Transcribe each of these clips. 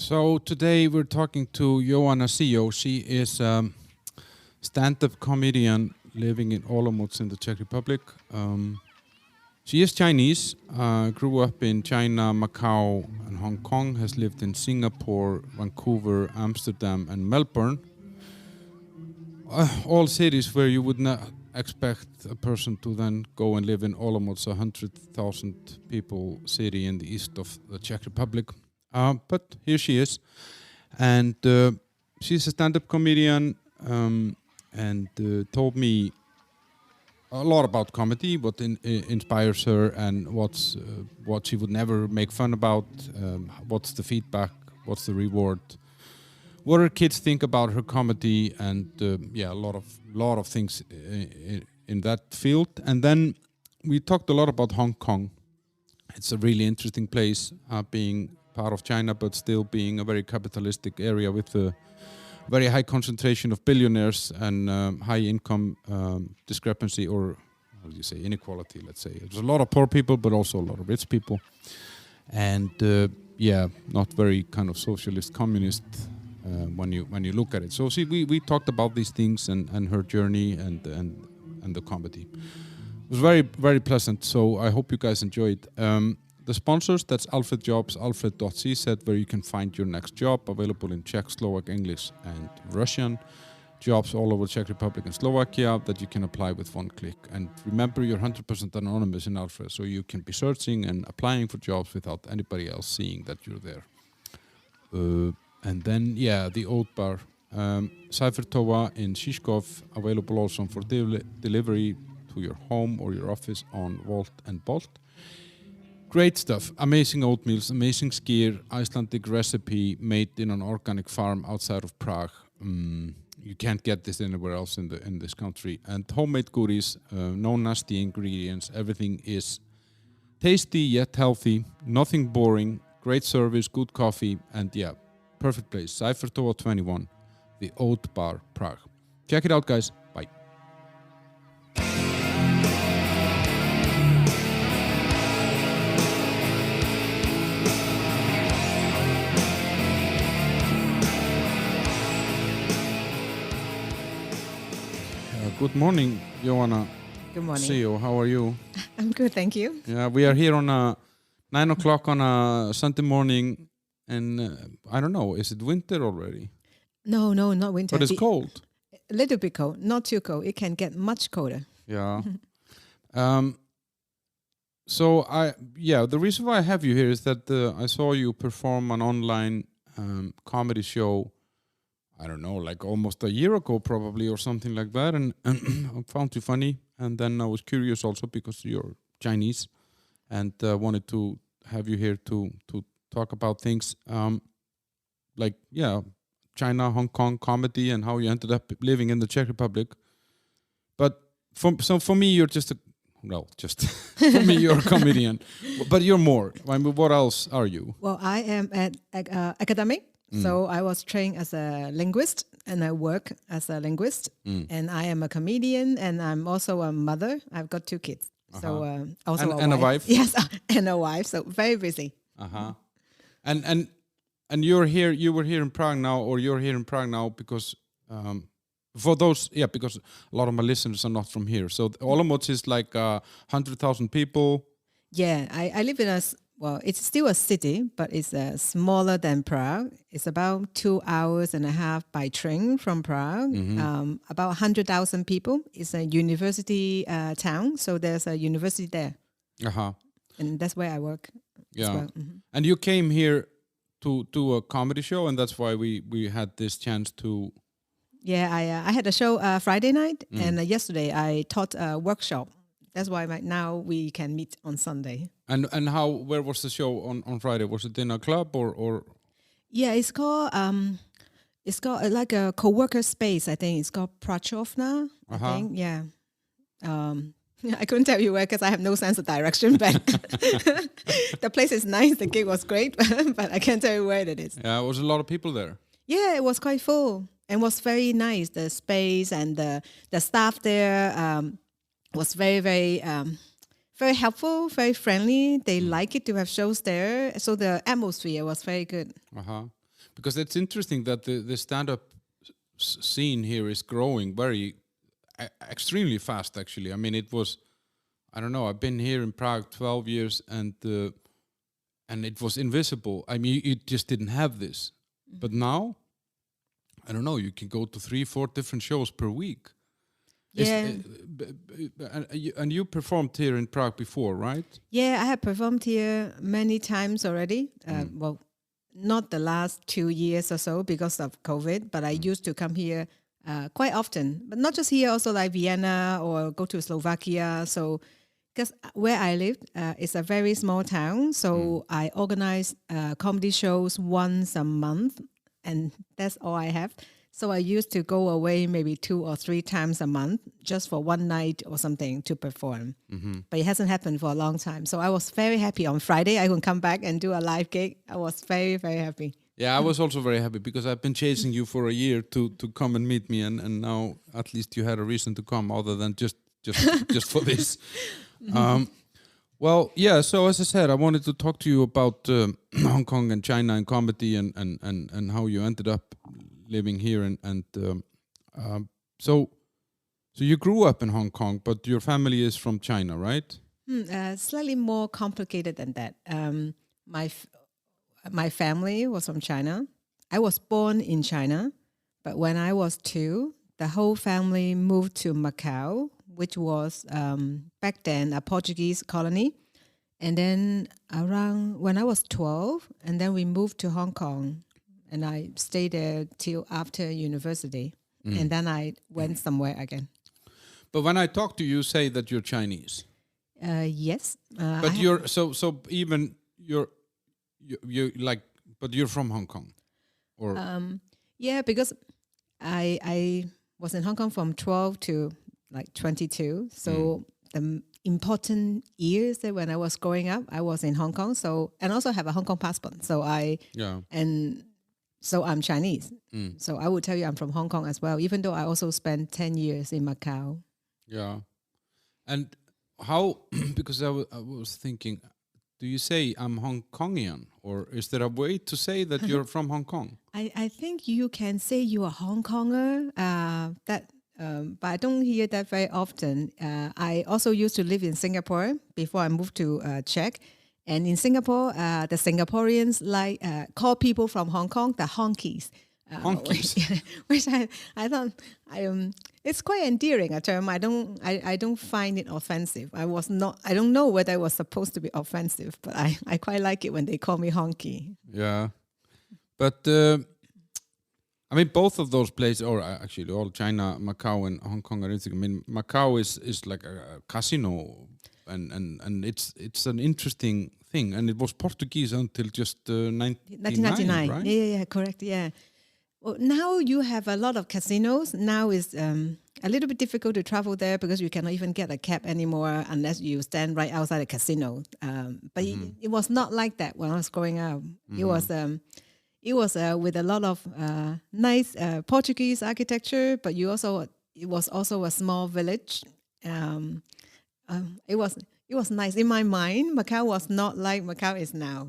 So today we're talking to Joanna Sio. She is a stand-up comedian living in Olomouc in the Czech Republic. She is Chinese, grew up in China, Macau and Hong Kong, has lived in Singapore, Vancouver, Amsterdam and Melbourne. All cities where you would not expect a person to then go and live in Olomouc, 100,000 people city in the east of the Czech Republic. But here she is, and she's a stand-up comedian and told me a lot about comedy, what inspires her, and what she would never make fun about, what's the feedback, what's the reward, what her kids think about her comedy, and a lot of things in that field. And then we talked a lot about Hong Kong. It's a really interesting place, being part of China, but still being a very capitalistic area with a very high concentration of billionaires and high income discrepancy, or how do you say, inequality, let's say. There's a lot of poor people, but also a lot of rich people. And not very kind of socialist, communist when you look at it. So we talked about these things and her journey and the comedy. It was very, very pleasant, so I hope you guys enjoyed. The sponsors, that's Alfred Jobs, alfred.cz, where you can find your next job, available in Czech, Slovak, English and Russian. Jobs all over Czech Republic and Slovakia that you can apply with one click. And remember, you're 100% anonymous in Alfred, so you can be searching and applying for jobs without anybody else seeing that you're there. And then, the Oat Bar. Cyphertova in Žižkov, available also for delivery to your home or your office on Volt and Bolt. Great stuff, amazing oatmeals, amazing skyr, Icelandic recipe made in an organic farm outside of Prague. You can't get this anywhere else in this country. And homemade goodies, no nasty ingredients, everything is tasty yet healthy, nothing boring, great service, good coffee, and perfect place. Cyphertova 21, the Oat Bar, Prague. Check it out, guys. Bye. Good morning, Joanna. Good morning. Sio, how are you? I'm good, thank you. Yeah, we are here on 9 o'clock on a Sunday morning, and I don't know, is it winter already? No, not winter. But it's cold. A little bit cold, not too cold. It can get much colder. Yeah. The reason why I have you here is that I saw you perform an online comedy show, I don't know, like almost a year ago probably or something like that, and I found you funny, and then I was curious also because you're Chinese and wanted to have you here to talk about things China, Hong Kong comedy and how you ended up living in the Czech Republic. But for me you're for me you're a comedian, but you're more. I mean, what else are you? Well, I am an academic. So I was trained as a linguist, and I work as a linguist. And I am a comedian, and I'm also a mother. I've got 2 kids. So also a wife. Yes, and a wife. So very busy. And you're here. You were here in Prague now, or you're here in Prague now because because a lot of my listeners are not from here. So Olomouc is like 100,000 people. Yeah, I live in it's still a city, but it's smaller than Prague. It's about 2 hours and a half by train from Prague. About 100,000 people. It's a university town, so there's a university there. And that's where I work. Yeah. As well. And you came here to do a comedy show, and that's why we had this chance to... Yeah, I had a show Friday night, and yesterday I taught a workshop. That's why right now we can meet on Sunday. And where was the show on Friday? Was it in a club or? Yeah, it's called like a co-worker space. I think it's called Prachovna. I think, yeah. I couldn't tell you where because I have no sense of direction. But the place is nice. The gig was great, but I can't tell you where it is. Yeah, was a lot of people there. Yeah, it was quite full and was very nice. The space and the staff there was very, very, very helpful, very friendly. They like it to have shows there. So the atmosphere was very good. Because it's interesting that the stand-up scene here is growing very extremely fast. Actually, I mean, it was, I don't know. I've been here in Prague 12 years, and it was invisible. I mean, you just didn't have this, but now, I don't know. You can go to 3-4 different shows per week. Yeah. And you performed here in Prague before, right? Yeah, I have performed here many times already. Well, not the last 2 years or so because of COVID, but I used to come here quite often. But not just here, also like Vienna or go to Slovakia. So, because where I lived is a very small town, so I organize comedy shows once a month, and that's all I have. So I used to go away maybe 2 or 3 times a month just for one night or something to perform. But it hasn't happened for a long time. So I was very happy on Friday. I could come back and do a live gig. I was very, very happy. Yeah, I was also very happy because I've been chasing you for a year to come and meet me, and now at least you had a reason to come other than just for this. Well, yeah. So as I said, I wanted to talk to you about Hong Kong and China and comedy and how you ended up living here and so you grew up in Hong Kong, but your family is from China, right? Slightly more complicated than that. My family was from China. I was born in China, but when I was 2, the whole family moved to Macau, which was back then a Portuguese colony. And then around when I was 12, and then we moved to Hong Kong. And I stayed there till after university. And then I went somewhere again. But when I talk to you, you say that you're Chinese. Yes. But you're so even you're like, but you're from Hong Kong, or yeah, because I was in Hong Kong from 12 to like 22. So the important years that when I was growing up, I was in Hong Kong. So and also have a Hong Kong passport. So So I'm Chinese. So I would tell you I'm from Hong Kong as well, even though I also spent 10 years in Macau. Yeah. And how, because I was thinking, do you say I'm Hong Kongian, or is there a way to say that you're from Hong Kong? I think you can say you are Hong Konger, but I don't hear that very often. I also used to live in Singapore before I moved to Czech. And in Singapore, the Singaporeans call people from Hong Kong the honkies. Which I thought it's quite endearing a term. I don't find it offensive. I don't know whether it was supposed to be offensive, but I quite like it when they call me honky. Yeah, but I mean both of those places, or actually all China, Macau, and Hong Kong are interesting. I mean Macau is like a casino. And it's an interesting thing, and it was Portuguese until just 1999, right? Yeah, correct. Yeah. Well, now you have a lot of casinos. Now is a little bit difficult to travel there because you cannot even get a cab anymore unless you stand right outside a casino. But it was not like that when I was growing up. It was with a lot of nice Portuguese architecture, but it was also a small village. It was nice. In my mind, Macau was not like Macau is now.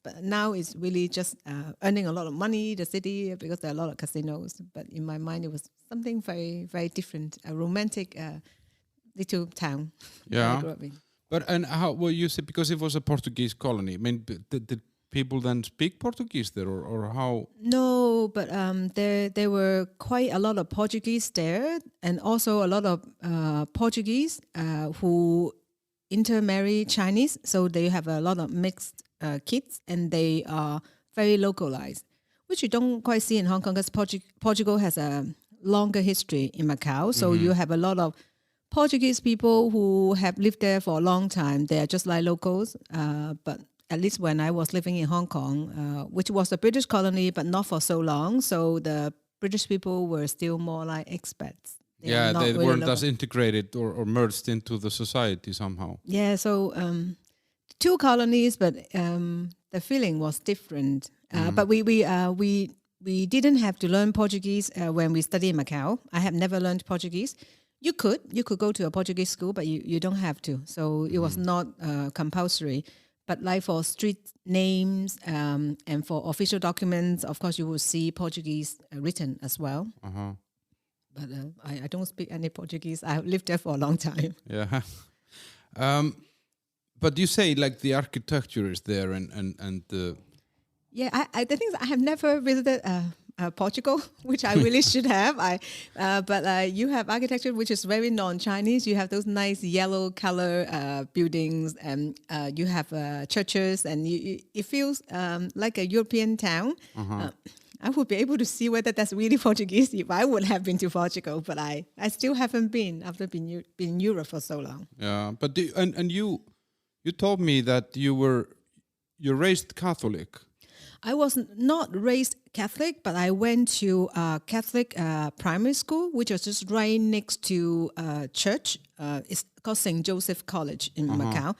But now it's really just earning a lot of money, the city, because there are a lot of casinos. But in my mind, it was something very, very different, a romantic little town. Yeah. I grew up in. But and how, well, you said because it was a Portuguese colony. I mean, did people then speak Portuguese there, or how? No, but there were quite a lot of Portuguese there, and also a lot of Portuguese who intermarry Chinese. So they have a lot of mixed kids, and they are very localized, which you don't quite see in Hong Kong because Portugal has a longer history in Macau. So you have a lot of Portuguese people who have lived there for a long time. They are just like locals, but at least when I was living in Hong Kong, which was a British colony, but not for so long. So the British people were still more like expats. They weren't as integrated or merged into the society somehow. Yeah, so 2 colonies, but the feeling was different. But we didn't have to learn Portuguese when we studied in Macau. I have never learned Portuguese. You could go to a Portuguese school, but you don't have to. So it was not compulsory. But like for street names and for official documents, of course, you will see Portuguese written as well. But I don't speak any Portuguese. I've lived there for a long time. Yeah. But you say like the architecture is there and Yeah, the thing is, I have never visited Portugal, which I really should have. But you have architecture which is very non-Chinese. You have those nice yellow color buildings, and you have churches, and it feels like a European town. I would be able to see whether that's really Portuguese if I would have been to Portugal, but I still haven't been after being in Europe for so long. Yeah, but you told me that you're raised Catholic. I was not raised Catholic, but I went to Catholic primary school, which was just right next to church. It's called St. Joseph College in Macau.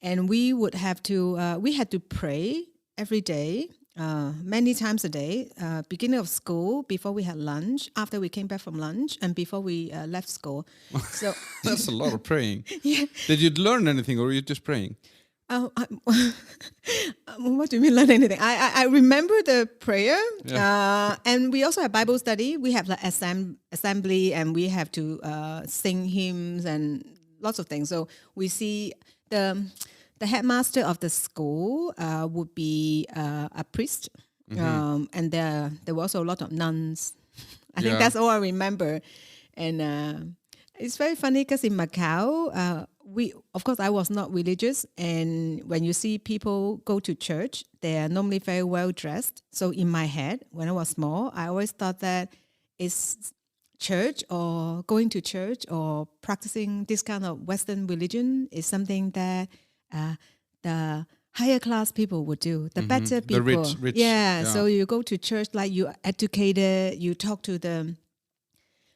And we had to pray every day, many times a day, beginning of school, before we had lunch, after we came back from lunch, and before we left school. So that's a lot of praying. Yeah. Did you learn anything, or were you just praying? What do you mean learn anything? I remember the prayer, and we also have Bible study. We have like assembly, and we have to sing hymns and lots of things. So we see the headmaster of the school would be a priest, and there were also a lot of nuns. I think that's all I remember. And it's very funny because in Macau, of course, I was not religious, and when you see people go to church, they are normally very well dressed. So in my head, when I was small, I always thought that it's church or going to church or practicing this kind of Western religion is something that the higher class people would do, the better people. The rich. Yeah, so you go to church like you're educated, you talk to them.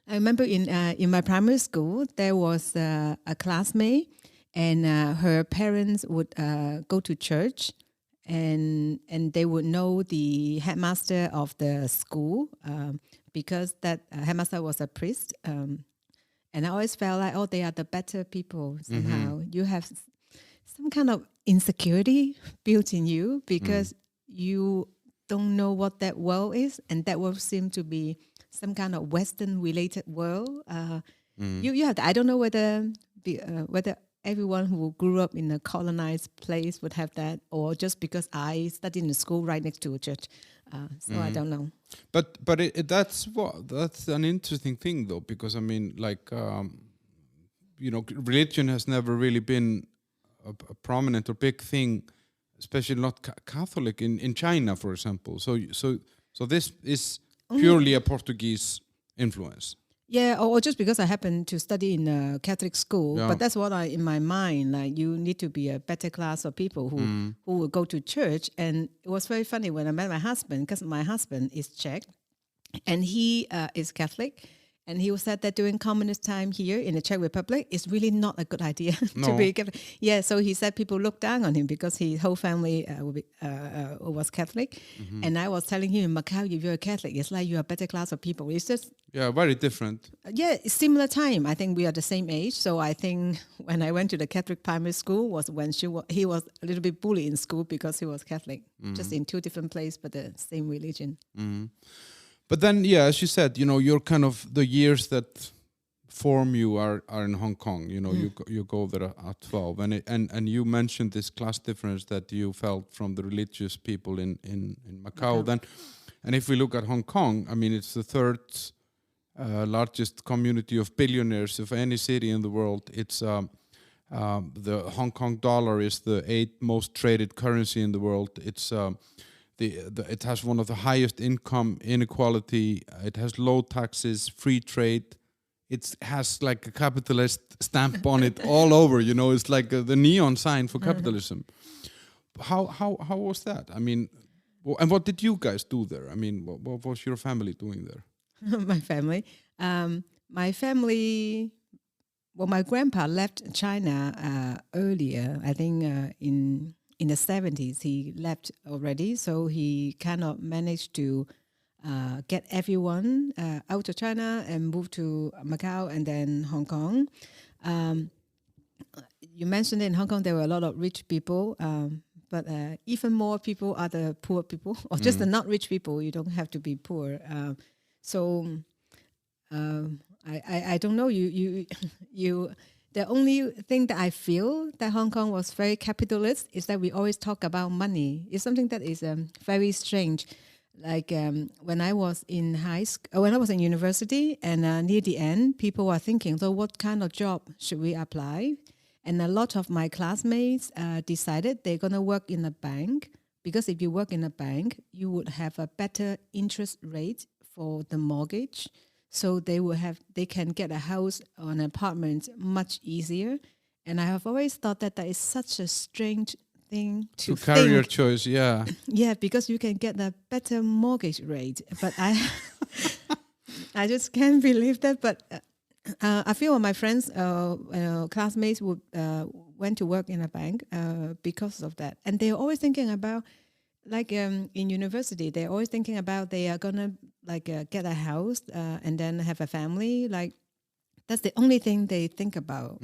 I remember in my primary school, there was a classmate, and her parents would go to church, and they would know the headmaster of the school because that headmaster was a priest. And I always felt like, oh, they are the better people somehow. You have some kind of insecurity built in you because you don't know what that world is, and that world seemed to be some kind of Western related world. You have I don't know whether everyone who grew up in a colonized place would have that, or just because I studied in a school right next to a church. So I don't know. But that's an interesting thing though, because I mean, like religion has never really been a prominent or big thing, especially not Catholic in China, for example. So this is purely a Portuguese influence. Yeah, or just because I happened to study in a Catholic school, but that's what in my mind, like you need to be a better class of people who will go to church. And it was very funny when I met my husband, because my husband is Czech and he is Catholic. And he said that during communist time here in the Czech Republic, it's really not a good idea to be Catholic. Yeah, so he said people look down on him because his whole family was Catholic. And I was telling him in Macau, if you're a Catholic, it's like you're a better class of people. It's just... Yeah, very different. Yeah, similar time. I think we are the same age. So I think when I went to the Catholic primary school was when he was a little bit bullied in school because he was Catholic. Just in two different places, but the same religion. But then, as you said, you're kind of the years that form you are in Hong Kong. You go there at 12, and you mentioned this class difference that you felt from the religious people in Macau. Then, and if we look at Hong Kong, I mean, it's the third largest community of billionaires of any city in the world. It's the Hong Kong dollar is the 8th most traded currency in the world. It's it has one of the highest income inequality. It has low taxes, free trade. It has like a capitalist stamp on it all over. It's like the neon sign for capitalism. How was that? I mean, and what did you guys do there? I mean, what was your family doing there? My family. Well, my grandpa left China earlier. I think in the 70s, he left already, so he kind of managed to get everyone out of China and move to Macau and then Hong Kong. You mentioned in Hong Kong there were a lot of rich people. but even more people are the poor people, or just the not rich people. You don't have to be poor. I don't know. You. The only thing that I feel that Hong Kong was very capitalist is that we always talk about money. It's something that is very strange. Like when I was in when I was in university, and near the end, people were thinking, so what kind of job should we apply? And a lot of my classmates decided they're going to work in a bank, because if you work in a bank, you would have a better interest rate for the mortgage. So they can get a house or an apartment much easier. And I have always thought that is such a strange thing to career choice, yeah. Yeah, because you can get a better mortgage rate. But I just can't believe that. But a few of my friends, classmates, went to work in a bank because of that. And they're always thinking about, like in university, they're always thinking about they are gonna get a house and then have a family. Like that's the only thing they think about.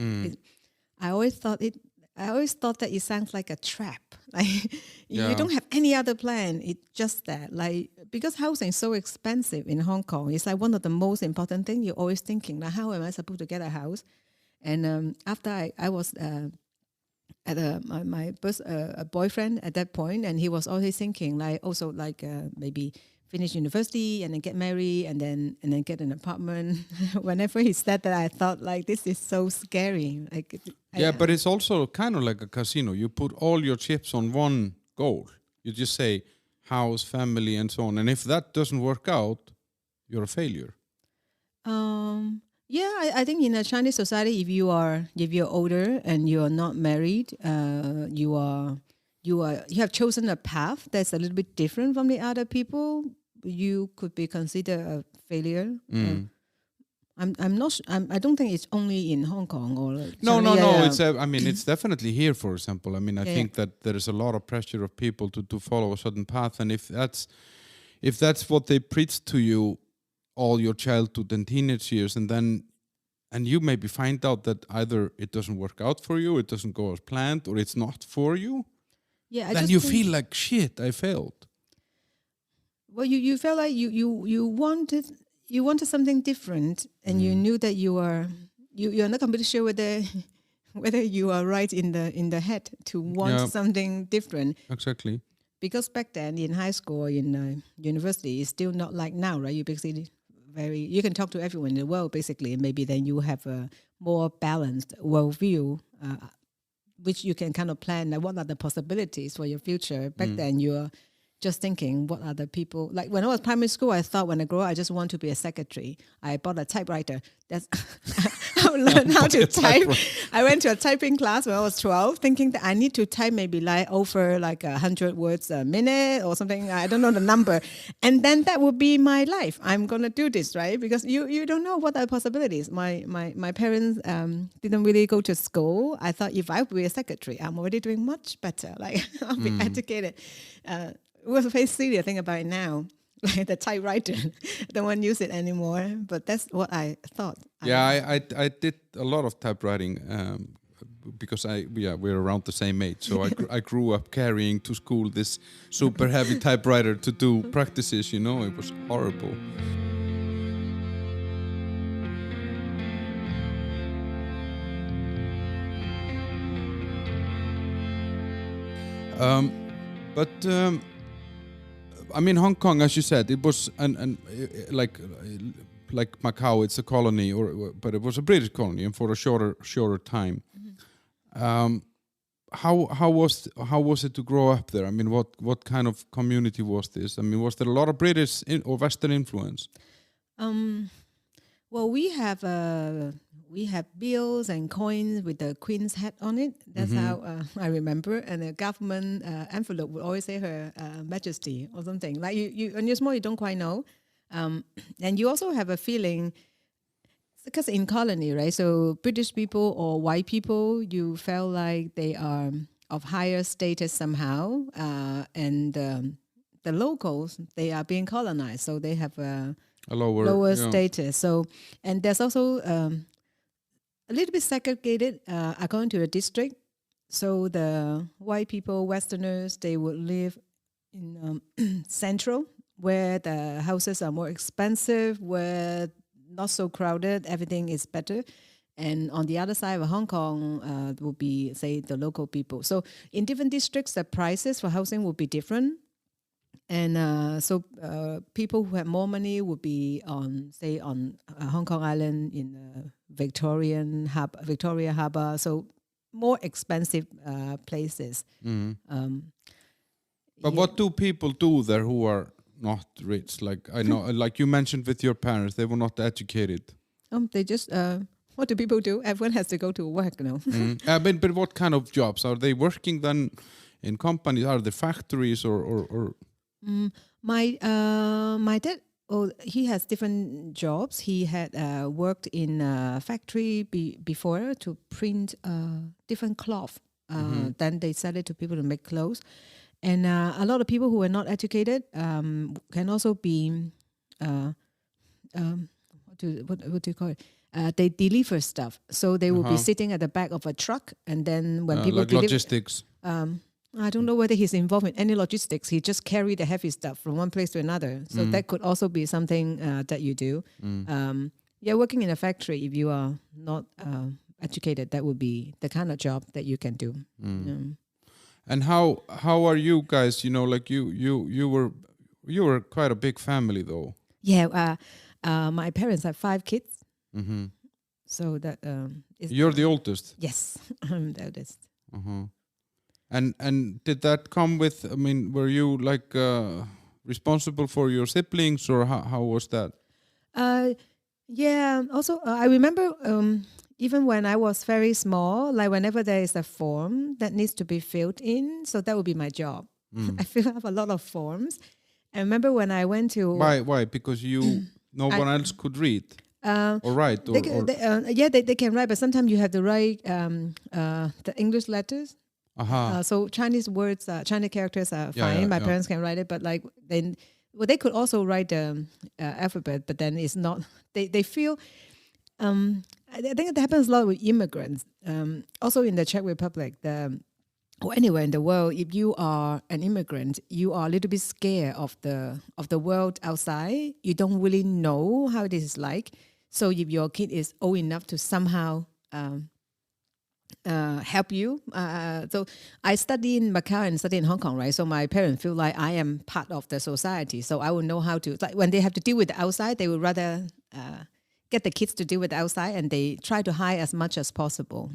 I always thought that it sounds like a trap. Like you don't have any other plan. It's just that, like, because housing is so expensive in Hong Kong. It's like one of the most important things. You're always thinking, like, how am I supposed to get a house? And after I was at my boyfriend at that point, and he was always thinking, like, also like maybe finish university and then get married and then get an apartment. Whenever he said that, I thought, like, this is so scary. Like, but it's also kind of like a casino. You put all your chips on one goal. You just say house, family, and so on. And if that doesn't work out, you're a failure. Yeah, I think in a Chinese society, if you're older and you are not married, you have chosen a path that's a little bit different from the other people. You could be considered a failure. I'm not. I don't think it's only in Hong Kong or no. It's I mean, it's definitely here. For example, I mean, I think that there is a lot of pressure of people to follow a certain path, and if that's what they preach to you all your childhood and teenage years, and you maybe find out that either it doesn't work out for you, it doesn't go as planned, or it's not for you. Yeah, then you feel like shit. I failed. Well, you felt like you wanted something different, and you knew that you're not completely sure whether you are right in the head to want something different. Exactly. Because back then in high school, in university, it's still not like now, right? You basically you can talk to everyone in the world, basically, and maybe then you have a more balanced worldview, which you can kind of plan, like, what are the possibilities for your future. Back then, you're just thinking, what are the people, like when I was primary school, I thought when I grow up, I just want to be a secretary. I bought a typewriter. That's I learned how to type. I went to a typing class when I was 12, thinking that I need to type maybe like over like 100 words a minute or something. I don't know the number. And then that would be my life. I'm going to do this, right? Because you don't know what are the possibilities. My parents didn't really go to school. I thought if I would be a secretary, I'm already doing much better. Like I'll be educated. It was a very serious thing about it now. Like the typewriter, I don't want to use it anymore. But that's what I thought. Yeah, I did a lot of typewriting because we're around the same age. So I grew up carrying to school this super heavy typewriter to do practices. You know, it was horrible. I mean, Hong Kong, as you said, it was like Macau, it's a colony, but it was a British colony, and for a shorter time. Mm-hmm. How was it to grow up there? I mean, what kind of community was this? I mean, was there a lot of British or Western influence? Well, we have bills and coins with the Queen's hat on it. That's how I remember. And the government envelope would always say Her Majesty or something. Like you when you're small, you don't quite know. And you also have a feeling, because in colony, right? So British people or white people, you felt like they are of higher status somehow. And the locals, they are being colonized. So they have a lower status. So, and there's also a little bit segregated according to the district. So the white people, Westerners, they would live in central, where the houses are more expensive, where not so crowded, everything is better. And on the other side of Hong Kong will be, say, the local people. So in different districts, the prices for housing will be different. And so people who have more money would be on, say, on Hong Kong Island in Victoria Harbour. So more expensive places. But what do people do there who are not rich? Like I know, like you mentioned with your parents, they were not educated. They just what do people do? Everyone has to go to work, you know. But what kind of jobs are they working then in companies? Are there factories or? My dad, he has different jobs. He had worked in a factory before to print different cloth. Then they sell it to people to make clothes. And a lot of people who are not educated can also be, what do you call it? They deliver stuff. So they will be sitting at the back of a truck, and then when people like deliver, logistics. I don't know whether he's involved in any logistics. He just carry the heavy stuff from one place to another. So that could also be something that you do. Working in a factory, if you are not educated, that would be the kind of job that you can do. And how are you guys? You know, like you were quite a big family though. Yeah, my parents have 5 kids. So that you're the oldest. Yes, I'm the oldest. And did that come with? I mean, were you like responsible for your siblings, or how was that? Yeah. Also, I remember even when I was very small, like whenever there is a form that needs to be filled in, so that would be my job. I fill up a lot of forms. I remember when I went to why because no one else could read or write they can write, but sometimes you have to write the English letters. So Chinese words, Chinese characters are fine. My parents can write it, but like then, they could also write the alphabet, but then it's not. They feel. I think it happens a lot with immigrants. Also in the Czech Republic, or anywhere in the world, if you are an immigrant, you are a little bit scared of the world outside. You don't really know how it is like. So if your kid is old enough to somehow help you. So I study in Macau and study in Hong Kong, right? So my parents feel like I am part of the society. So I will know how to, like when they have to deal with the outside, they would rather get the kids to deal with the outside, and they try to hide as much as possible.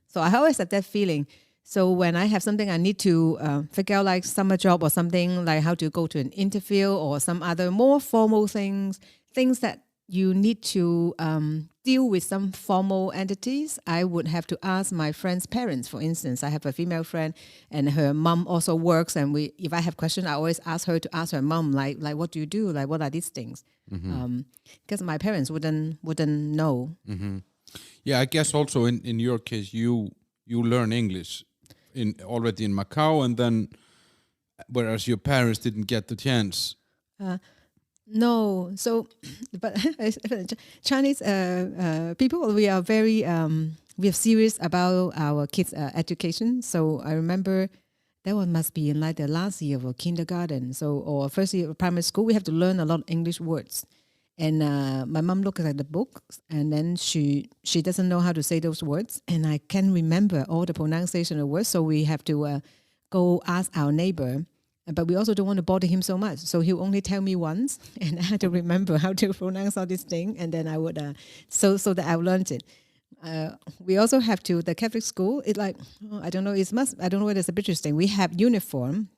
So I always have that feeling. So when I have something I need to figure out, like summer job or something, like how to go to an interview or some other more formal things that you need to deal with some formal entities, I would have to ask my friend's parents. For instance, I have a female friend, and her mom also works. And if I have questions, I always ask her to ask her mom, like what do you do? Like, what are these things? Because my parents wouldn't know. Yeah, I guess also in your case, you learn English already in Macau, and then whereas your parents didn't get the chance. No, so but Chinese people, we are very we are serious about our kids' education. So I remember that one must be in like the last year of kindergarten, or first year of primary school. We have to learn a lot of English words, and my mom looks at the book, and then she doesn't know how to say those words, and I can't remember all the pronunciation of words. So we have to go ask our neighbor. But we also don't want to bother him so much. So he'll only tell me once, and I had to remember how to pronounce all these things. And then I would, so that I learned it. We also have to, the Catholic school, it's like, I don't know whether it's a British thing. We have uniform.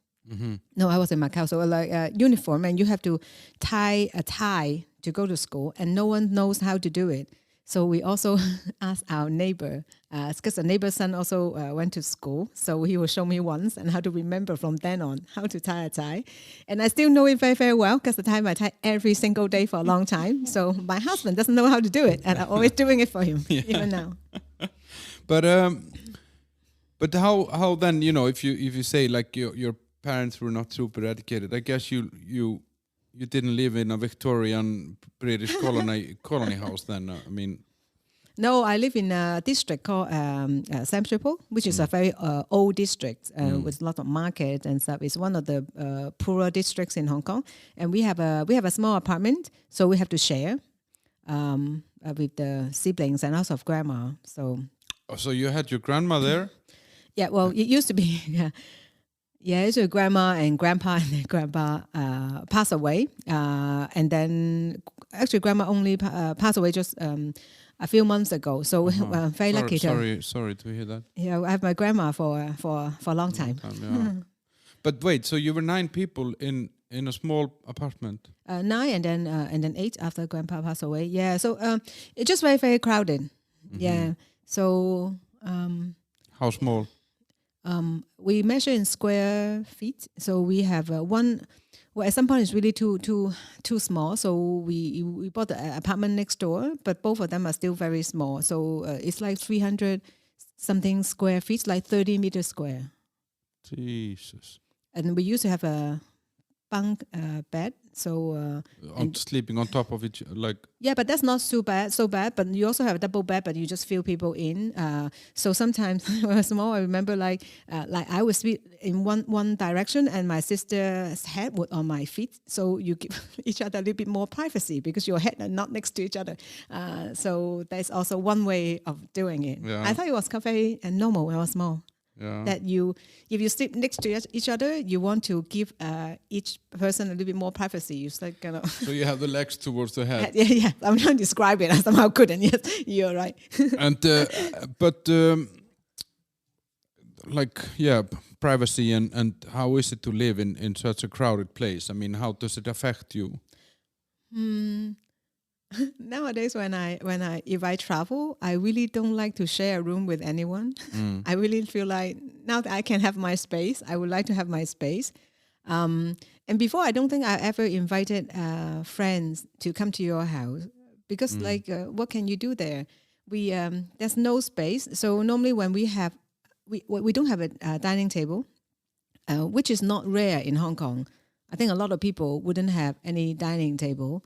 No, I was in Macau. So like uniform, and you have to tie a tie to go to school, and no one knows how to do it. So we also asked our neighbor, because the neighbor's son also went to school. So he will show me once, and how to remember from then on how to tie a tie. And I still know it very, very well, because the time I tie every single day for a long time. So my husband doesn't know how to do it, and I'm always doing it for him, even now. But how then, you know, if you say like your parents were not super educated, I guess you didn't live in a Victorian British colony house then. I mean, No, I live in a district called Sam Triple, which is a very old district with a lot of market and stuff. It's one of the poorer districts in Hong Kong, and we have a small apartment, so we have to share with the siblings and also of grandma. So you had your grandma there? Yeah, well, it used to be. Yeah, it's a grandma and grandpa, and then grandpa passed away, and then actually grandma only passed away just a few months ago. So I'm very lucky to. Sorry to hear that. Yeah, I have my grandma for a long time. Yeah. But wait, so you were 9 people in a small apartment? 9 and then 8 after grandpa passed away. Yeah, so it's just very, very crowded. Yeah, so. How small? We measure in square feet, so we have one. Well, at some point it's really too small, so we bought the apartment next door, but both of them are still very small. So it's like 300 something square feet, like 30 meters square. Jesus. And we used to have a bunk bed, so sleeping on top of each, like. Yeah, but that's not so bad. But you also have a double bed, but you just feel people in. So sometimes when I was small, I remember like I would sleep in one direction, and my sister's head would on my feet. So you give each other a little bit more privacy because your head are not next to each other. So that's also one way of doing it. Yeah. I thought it was very normal when I was small. Yeah. That if you sleep next to each other, you want to give each person a little bit more privacy. It's like kind of. So you have the legs towards the head. Yeah. I'm trying to describe it. I somehow couldn't. Yes, you're right. And privacy and how is it to live in such a crowded place? I mean, how does it affect you? Nowadays, if I travel, I really don't like to share a room with anyone. I really feel like now that I can have my space, I would like to have my space. And before, I don't think I ever invited friends to come to your house because, what can you do there? There's no space. So normally, when we don't have a dining table, which is not rare in Hong Kong. I think a lot of people wouldn't have any dining table.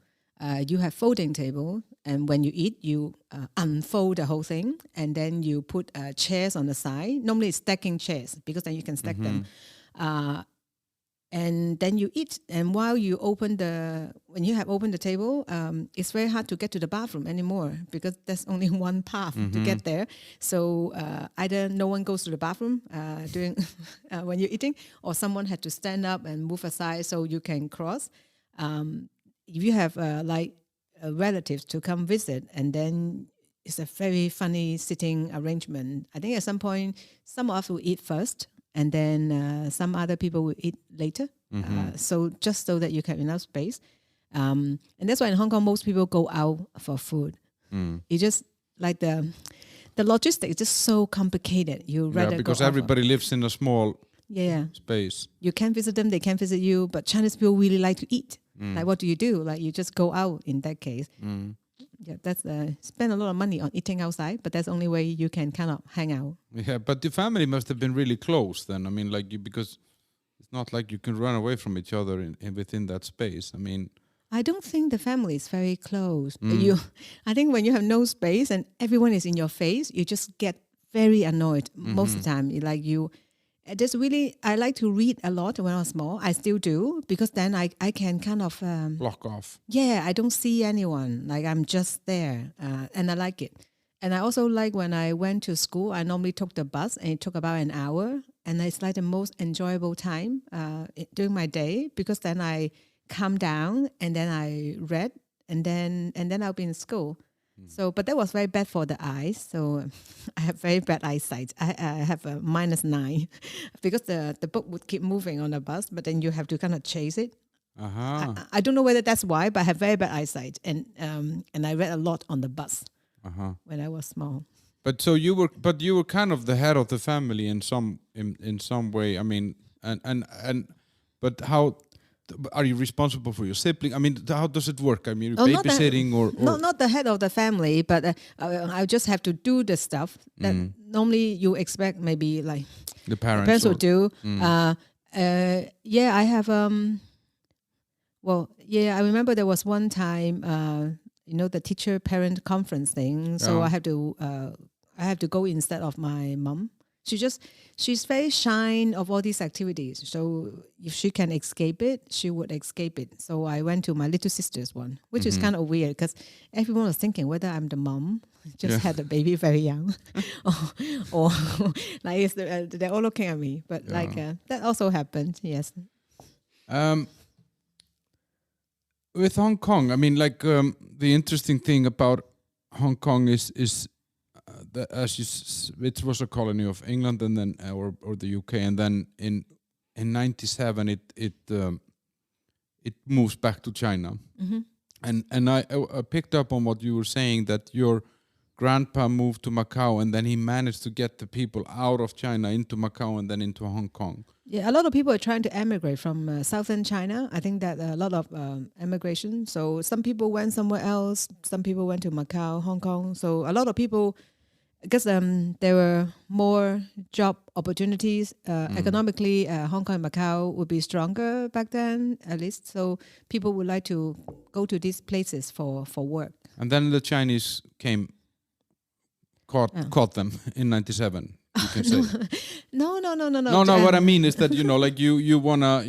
You have folding table, and when you eat, you unfold the whole thing, and then you put chairs on the side. Normally, it's stacking chairs because then you can stack them, and then you eat. And while you when you have opened the table, it's very hard to get to the bathroom anymore because there's only one path to get there. So either no one goes to the bathroom during when you're eating, or someone had to stand up and move aside so you can cross. If you have relatives to come visit, and then it's a very funny sitting arrangement. I think at some point, some of us will eat first, and then some other people will eat later. So just so that you can have enough space. And that's why in Hong Kong, most people go out for food. You just like the logistics is just so complicated. You rather because go everybody lives in a small space. You can't visit them, they can't visit you, but Chinese people really like to eat. Like, what do? Like, you just go out in that case. Yeah, that's spend a lot of money on eating outside, but that's the only way you can kind of hang out. Yeah, but the family must have been really close then. I mean, because it's not like you can run away from each other within that space. I mean, I don't think the family is very close. I think when you have no space and everyone is in your face, you just get very annoyed most of the time. I like to read a lot when I was small. I still do, because then I can kind of block off. Yeah, I don't see anyone. Like, I'm just there, and I like it. And I also like when I went to school, I normally took the bus, and it took about an hour. And it's like the most enjoyable time during my day, because then I calm down and then I read, and then I'll be in school. So, but that was very bad for the eyes. So I have very bad eyesight. I have a -9 because the book would keep moving on the bus, but then you have to kind of chase it. I don't know whether that's why, but I have very bad eyesight, and I read a lot on the bus when I was small. But so you were kind of the head of the family in some way. I mean, but how? Are you responsible for your sibling? I mean, how does it work? I mean, babysitting or not the head of the family, but I just have to do the stuff that normally you expect maybe like the parents will do. I have. I remember there was one time the teacher parent conference thing. So I have to go instead of my mom. She's very shy of all these activities. So if she can escape it, she would escape it. So I went to my little sister's one, which is kind of weird because everyone was thinking whether I'm the mom, just had the baby very young, or like they're all looking at me. But that also happened. Yes. With Hong Kong, I mean, like the interesting thing about Hong Kong is that it was a colony of England and then or the UK, and then in '97 it moves back to China. And I picked up on what you were saying, that your grandpa moved to Macau and then he managed to get the people out of China into Macau and then into Hong Kong. Yeah, a lot of people are trying to emigrate from southern China. I think that a lot of emigration. So some people went somewhere else. Some people went to Macau, Hong Kong. So a lot of people, because there were more job opportunities. Economically, Hong Kong and Macau would be stronger back then, at least. So people would like to go to these places for work. And then the Chinese caught them in '97. You can say. No. No. What I mean is that like you wanna,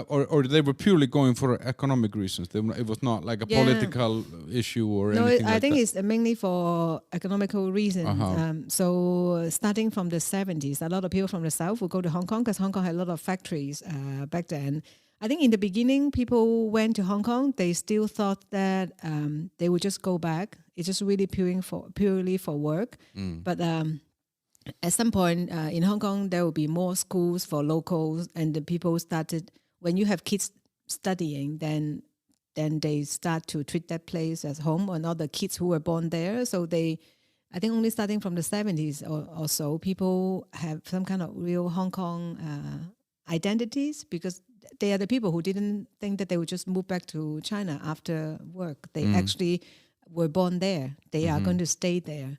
or they were purely going for economic reasons. It was not like a political issue or anything. I think it's mainly for economical reasons. So starting from the 70s, a lot of people from the south would go to Hong Kong because Hong Kong had a lot of factories back then. I think in the beginning, people went to Hong Kong. They still thought that they would just go back. It's just really purely for work. But at some point in Hong Kong, there will be more schools for locals, and the people started. When you have kids studying, then they start to treat that place as home, and all the kids who were born there. So I think only starting from the 70s or so, people have some kind of real Hong Kong identities, because they are the people who didn't think that they would just move back to China after work. They actually were born there. They are going to stay there.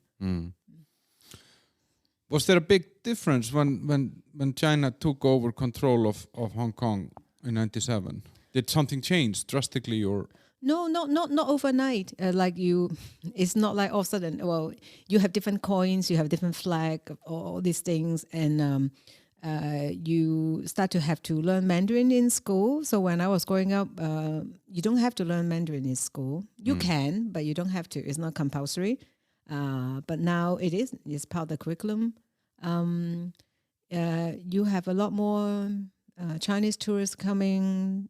Was there a big difference when China took over control of Hong Kong in '97? Did something change drastically, or? No, not overnight. It's not like all of a sudden. Well, you have different coins, you have different flag, all these things, and you start to have to learn Mandarin in school. So when I was growing up, you don't have to learn Mandarin in school. You can, but you don't have to. It's not compulsory. But now it is. It's part of the curriculum. You have a lot more Chinese tourists coming.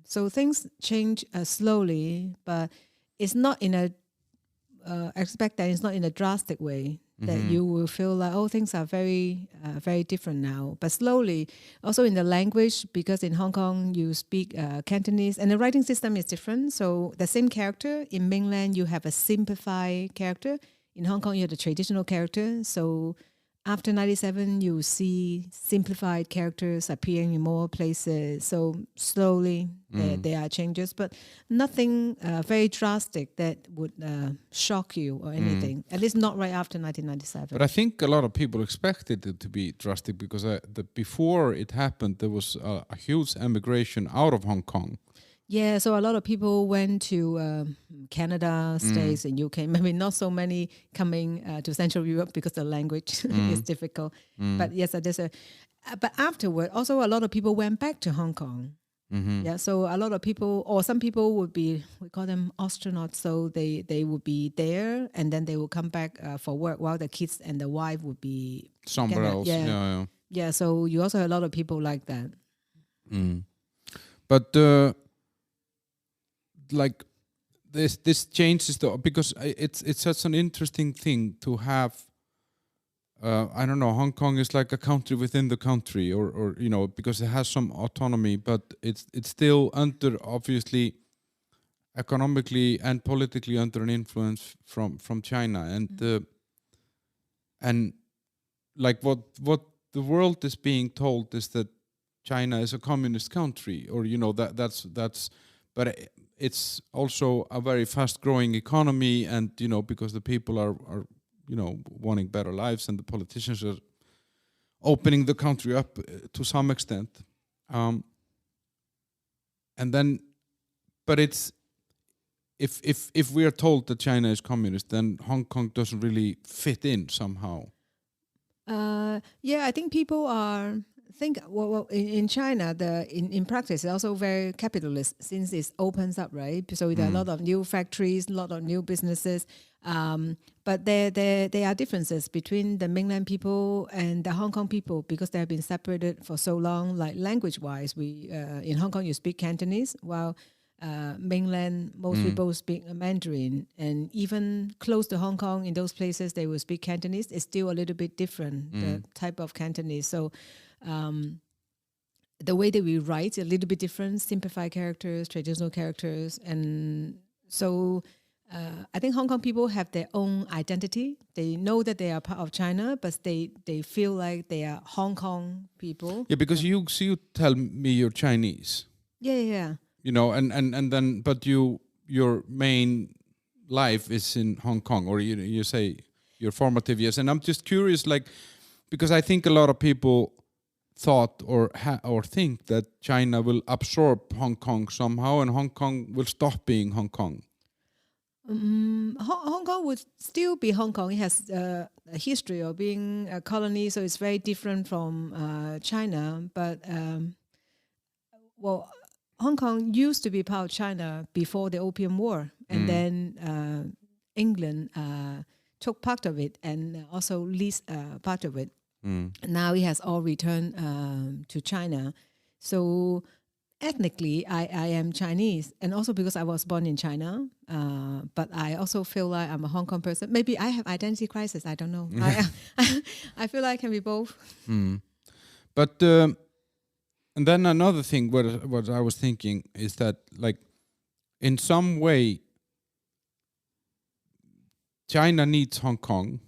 So things change slowly, but it's not in a expect that it's not in a drastic way. That you will feel like, things are very, very different now. But slowly, also in the language, because in Hong Kong you speak Cantonese, and the writing system is different. So the same character in mainland, you have a simplified character. In Hong Kong, you have the traditional character. So after '97, you see simplified characters appearing in more places. So slowly there are changes, but nothing very drastic that would shock you or anything. At least not right after 1997. But I think a lot of people expected it to be drastic, because before it happened, there was a huge emigration out of Hong Kong. Yeah, so a lot of people went to Canada, States, and UK. Maybe not so many coming to Central Europe because the language is difficult. But yes, but afterward, also a lot of people went back to Hong Kong. Yeah, so a lot of people, or some people would be, we call them astronauts. So they would be there, and then they will come back for work, while the kids and the wife would be somewhere else. Yeah. So you also have a lot of people like that. But like this changes because it's such an interesting thing to have. I don't know, Hong Kong is like a country within the country, or because it has some autonomy, but it's still under, obviously, economically and politically under an influence from China, and like what the world is being told is that China is a communist country, or that's but it's also a very fast growing economy, and because the people are wanting better lives, and the politicians are opening the country up to some extent, and then, but if we are told that China is communist, then Hong Kong doesn't really fit in somehow. Yeah, I think people think in China in practice it's also very capitalist since it opens up, right? So there are a lot of new factories, a lot of new businesses, but there are differences between the mainland people and the Hong Kong people because they have been separated for so long. Like language wise, we in Hong Kong you speak Cantonese, while mainland most people speak Mandarin, and even close to Hong Kong in those places they will speak Cantonese. It's still a little bit different, the type of Cantonese. So the way that we write a little bit different, simplified characters, traditional characters, and so I think Hong Kong people have their own identity. They know that they are part of China, but they feel like they are Hong Kong people. Yeah, because you tell me you're Chinese. Yeah. You know, and then but your main life is in Hong Kong, or you say your formative years. And I'm just curious, like, because I think a lot of people thought or think that China will absorb Hong Kong somehow, and Hong Kong will stop being Hong Kong. Hong Kong would still be Hong Kong. It has a history of being a colony, so it's very different from China. But Hong Kong used to be part of China before the Opium War, and then England took part of it and also leased part of it. Now it has all returned to China. So ethnically, I am Chinese, and also because I was born in China, but I also feel like I'm a Hong Kong person. Maybe I have identity crisis. I don't know. I feel like I can be both. But and then another thing, what I was thinking is that, like, in some way, China needs Hong Kong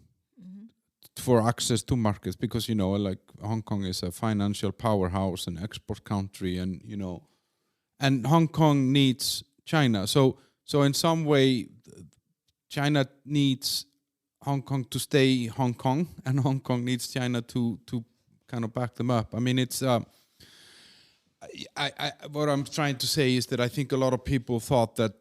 for access to markets, because, you know, like, Hong Kong is a financial powerhouse and export country, and, you know, and Hong Kong needs China. So in some way, China needs Hong Kong to stay Hong Kong, and Hong Kong needs China to kind of back them up. I mean, it's what I'm trying to say is that I think a lot of people thought that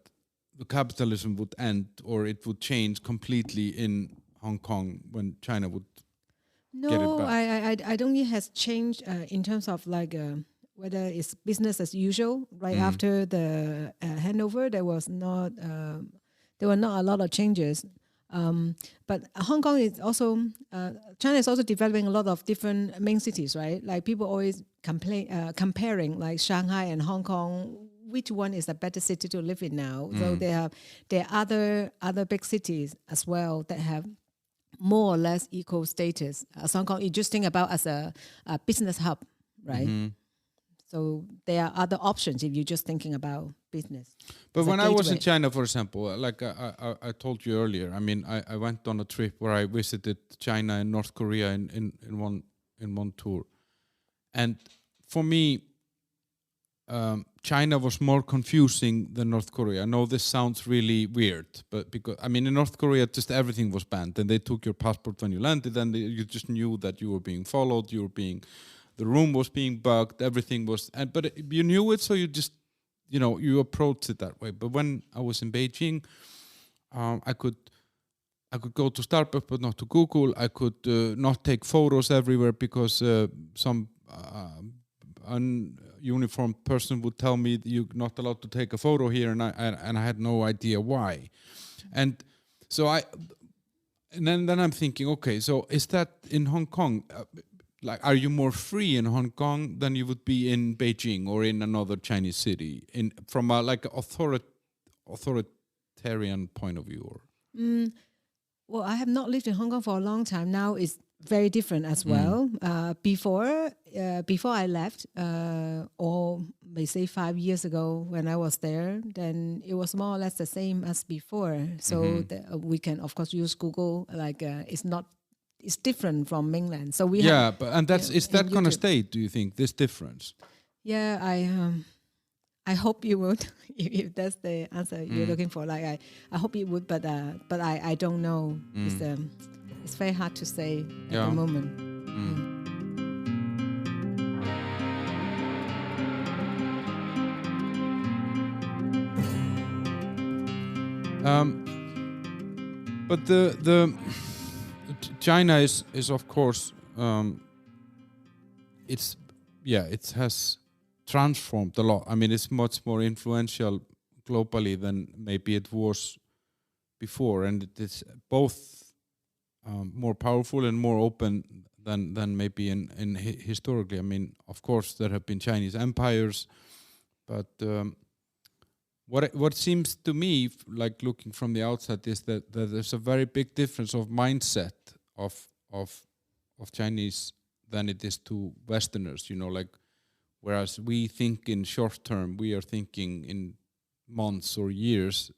the capitalism would end, or it would change completely in Hong Kong when China would get it back. I don't think it has changed in terms of like whether it's business as usual. Right after the handover, there were not a lot of changes. But Hong Kong is also China is also developing a lot of different main cities, right? Like people always comparing like Shanghai and Hong Kong. Which one is a better city to live in now? So there are other big cities as well that have more or less equal status. Hong Kong, you just think about as a business hub, right? So there are other options if you're just thinking about business. But when I was in China, for example, like I told you earlier, I mean, I went on a trip where I visited China and North Korea in one tour, and for me, China was more confusing than North Korea. I know this sounds really weird, but because, I mean, in North Korea, just everything was banned, and they took your passport when you landed, and you just knew that you were being followed, the room was being bugged, everything was, but you knew it, so you just, you know, you approached it that way. But when I was in Beijing, I could go to Starbucks, but not to Google. I could not take photos everywhere because some uniformed person would tell me you're not allowed to take a photo here, and I had no idea why. And so then I'm thinking, okay, so is that in Hong Kong? Like, are you more free in Hong Kong than you would be in Beijing or in another Chinese city, from a like authoritarian point of view? Or well, I have not lived in Hong Kong for a long time. Now it's very different as well. Before I left, or may say 5 years ago when I was there, then it was more or less the same as before. So we can of course use Google. Like it's different from mainland. So we is that gonna stay? Do you think this difference? Yeah, I hope you would. If that's the answer you're looking for, like I hope you would, but I don't know. It's very hard to say at the moment. But the China is of course it has transformed a lot. I mean, it's much more influential globally than maybe it was before, and it is both more powerful and more open than maybe in historically. I mean, of course, there have been Chinese empires, but what seems to me, like looking from the outside, is that there's a very big difference of mindset of Chinese than it is to Westerners. You know, like whereas we think in short term, we are thinking in months or years.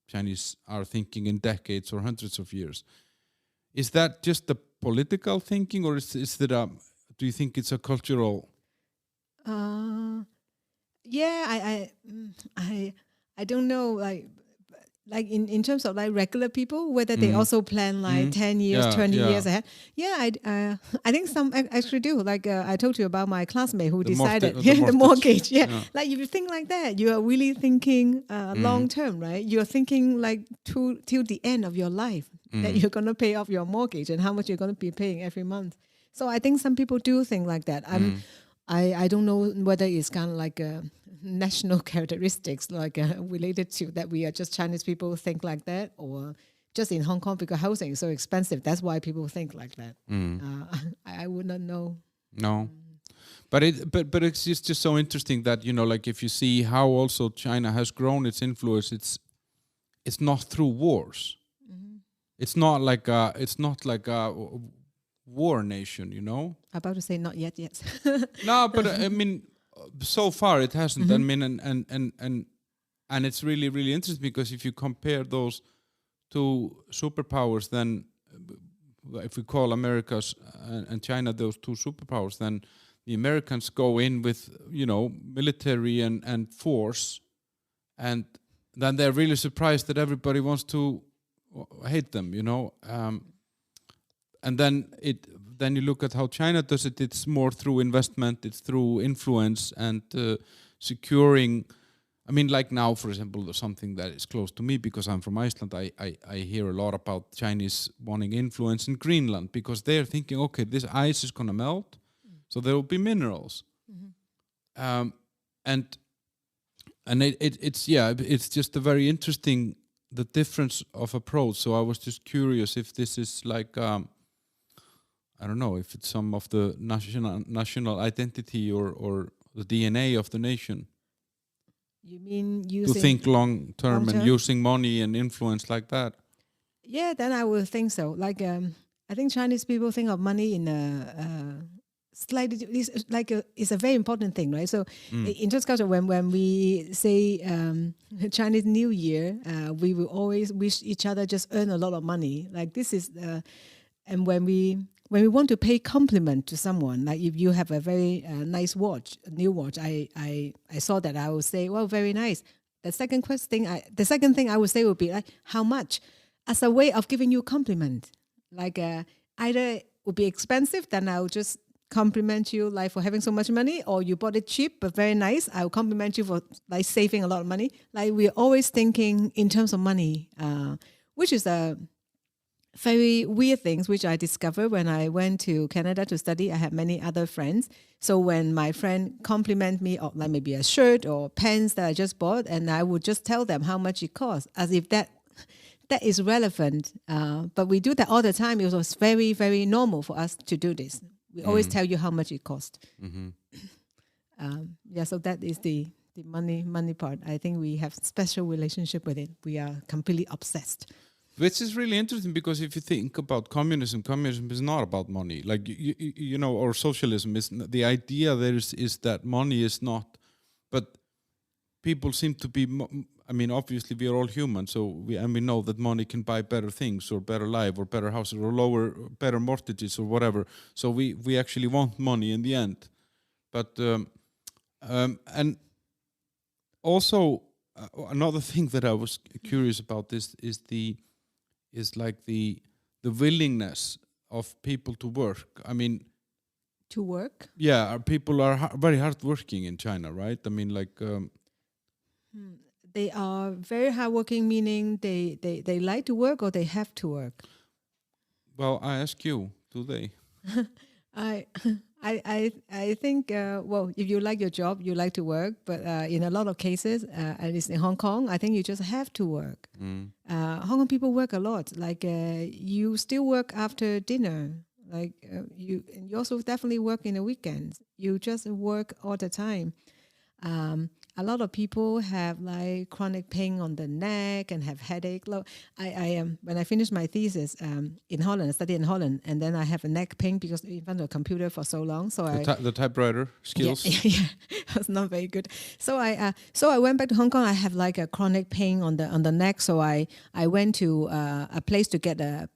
Chinese are thinking in decades or hundreds of years. Is that just a political thinking, or is that do you think it's a cultural? Yeah, I don't know, like in terms of like regular people, whether they also plan like 10 years, 20 years ahead. Yeah, I think some actually do. Like I told you about my classmate who decided the mortgage. Yeah, like if you think like that, you are really thinking long term, right? You're thinking like till the end of your life that you're going to pay off your mortgage and how much you're going to be paying every month. So I think some people do think like that. I don't know whether it's kind of like a national characteristics, like related to that we are just Chinese people think like that, or just in Hong Kong because housing is so expensive. That's why people think like that. I would not know. No, but it's just so interesting that, you know, like if you see how also China has grown its influence, it's not through wars. It's not like a war nation, you know. About to say not yet. No, but I mean, so far it hasn't. I mean, and it's really, really interesting because if you compare those two superpowers, then if we call America's and China those two superpowers, then the Americans go in with, you know, military and force, and then they're really surprised that everybody wants to hate them, you know. And then you look at how China does it. It's more through investment. It's through influence and securing. I mean, like now, for example, something that is close to me because I'm from Iceland. I hear a lot about Chinese wanting influence in Greenland because they're thinking, okay, this ice is going to melt, so there will be minerals. And it's just a very interesting, the difference of approach. So I was just curious if this is like. I don't know if it's some of the national identity or the DNA of the nation. You mean using to think long term and using money and influence like that? Yeah, then I would think so. Like I think Chinese people think of money in a slightly it's a very important thing, right? So in Chinese culture, when we say Chinese New Year, we will always wish each other just earn a lot of money. Like this is and when we want to pay compliment to someone, like if you have a very nice watch, a new watch, I saw that, I would say, well, very nice. The second thing I would say would be like, how much? As a way of giving you a compliment. Like either it would be expensive, then I'll just compliment you like for having so much money, or you bought it cheap but very nice, I'll compliment you for like saving a lot of money. Like we're always thinking in terms of money, which is a very weird things which I discovered when I went to Canada to study. I had many other friends. So when my friend compliment me on like maybe a shirt or pants that I just bought, and I would just tell them how much it costs, as if that is relevant. But we do that all the time. It was very, very normal for us to do this. We always tell you how much it cost. So that is the money part. I think we have special relationship with it. We are completely obsessed. Which is really interesting because if you think about communism is not about money. Like, you know, or socialism is, the idea there is that money is not, but people seem to be, I mean, obviously we are all human, so we know that money can buy better things or better life or better houses or better mortgages or whatever. So we actually want money in the end. But, and also another thing that I was curious about is like the willingness of people to work. I mean, to work? Yeah, people are very hardworking in China, right? I mean, like they are very hardworking, meaning they like to work or they have to work. Well, I ask you, do they? I I think well, if you like your job, you like to work. But in a lot of cases, at least in Hong Kong, I think you just have to work. Hong Kong people work a lot. Like you still work after dinner. Like you also definitely work in the weekends. You just work all the time. A lot of people have like chronic pain on the neck and have headache. I when I finished my thesis in Holland, I studied in Holland, and then I have a neck pain because in front of a computer for so long. So The typewriter skills. yeah, was not very good. So I went back to Hong Kong. I have like a chronic pain on the neck. So I went to a place to get a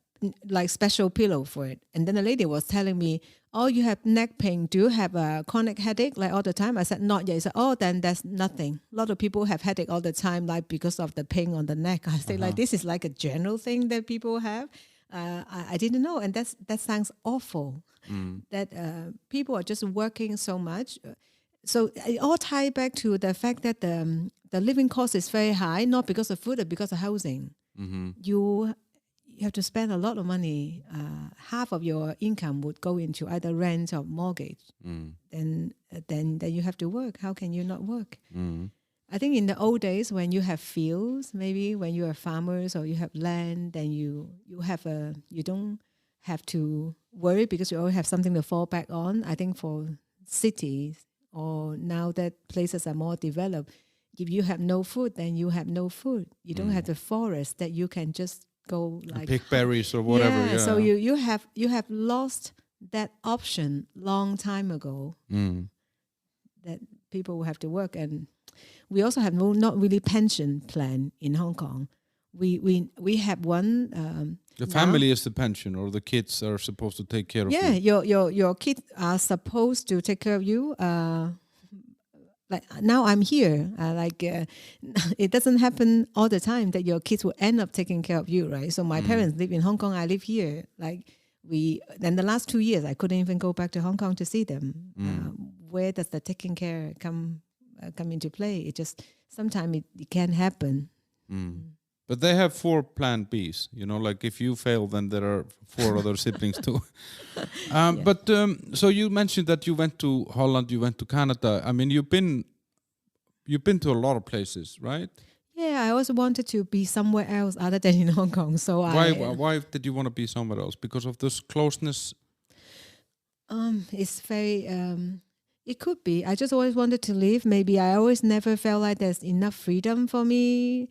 like special pillow for it. And then the lady was telling me, "Oh, you have neck pain. Do you have a chronic headache like all the time?" I said, "Not yet." She said, "Oh, then that's nothing. A lot of people have headache all the time, like because of the pain on the neck." I say, like, this is like a general thing that people have. I didn't know, and that sounds awful. That people are just working so much. So it all ties back to the fact that the living cost is very high, not because of food, but because of housing. You have to spend a lot of money. Half of your income would go into either rent or mortgage. Then you have to work. How can you not work? I think in the old days when you have fields, maybe when you are farmers or you have land, then you don't have to worry because you always have something to fall back on. I think for cities or now that places are more developed, if you have no food, then you have no food. You don't have the forest that you can just go like pick berries or whatever. Yeah. So you have lost that option long time ago. That people will have to work, and we also have not really pension plan in Hong Kong. We have one. The family is the pension, or the kids are supposed to take care of you. Yeah, your kids are supposed to take care of you. Like now I'm here, it doesn't happen all the time that your kids will end up taking care of you, right? So my parents live in Hong Kong, I live here. Then the last 2 years, I couldn't even go back to Hong Kong to see them. Where does the taking care come into play? It just, sometimes it can happen. But they have 4 plan Bs, like if you fail, then there are 4 other siblings too. But so you mentioned that you went to Holland, you went to Canada. I mean, you've been to a lot of places, right? Yeah, I also wanted to be somewhere else other than in Hong Kong. So why did you want to be somewhere else? Because of this closeness? It's very. It could be. I just always wanted to live. Maybe I always never felt like there's enough freedom for me.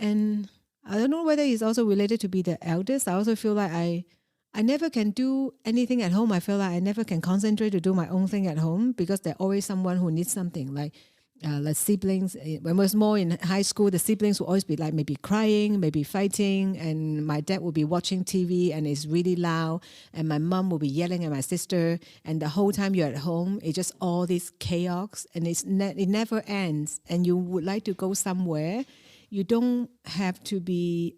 And I don't know whether it's also related to be the eldest. I also feel like I never can do anything at home. I feel like I never can concentrate to do my own thing at home because there's always someone who needs something. Like siblings. When I was more in high school, the siblings would always be like maybe crying, maybe fighting, and my dad would be watching TV and it's really loud, and my mom would be yelling at my sister, and the whole time you're at home, it's just all this chaos, and it never ends, and you would like to go somewhere. You don't have to be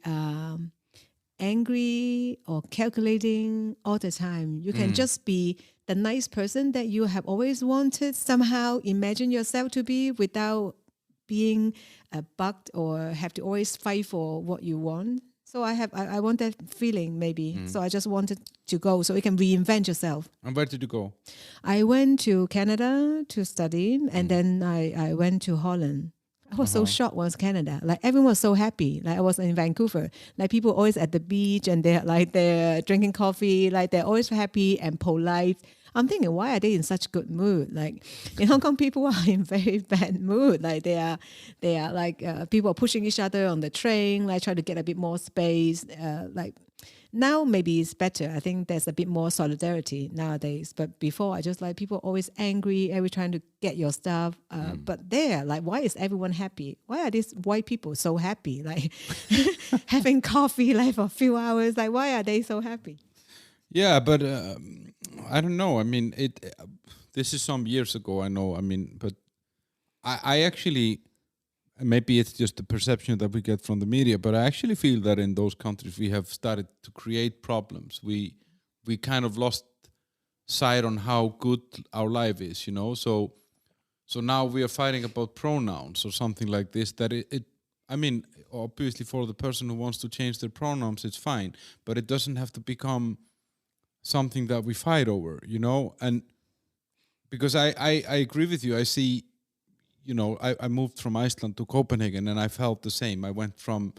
angry or calculating all the time. You can just be the nice person that you have always wanted, somehow imagine yourself to be without being bugged or have to always fight for what you want. So I want that feeling maybe. So I just wanted to go so you can reinvent yourself. And where did you go? I went to Canada to study, and then I went to Holland. I was so shocked when I was Canada. Like everyone was so happy. Like I was in Vancouver. Like people always at the beach and they're drinking coffee. Like they're always happy and polite. I'm thinking, why are they in such good mood? Like in Hong Kong, people are in very bad mood. Like they are like people are pushing each other on the train, like trying to get a bit more space. Like now maybe it's better. I think there's a bit more solidarity nowadays. But before, I just like people always angry, every trying to get your stuff. But there, like, why is everyone happy? Why are these white people so happy? Like having coffee like for a few hours. Like why are they so happy? Yeah, but I don't know. I mean, this is some years ago, I know. I mean, but I actually, maybe it's just the perception that we get from the media, but I actually feel that in those countries we have started to create problems. We kind of lost sight on how good our life is, So So now we are fighting about pronouns or something like this. That I mean, obviously for the person who wants to change their pronouns, it's fine, but it doesn't have to become something that we fight over, And because I agree with you, I see, I moved from Iceland to Copenhagen, and I felt the same. I went from,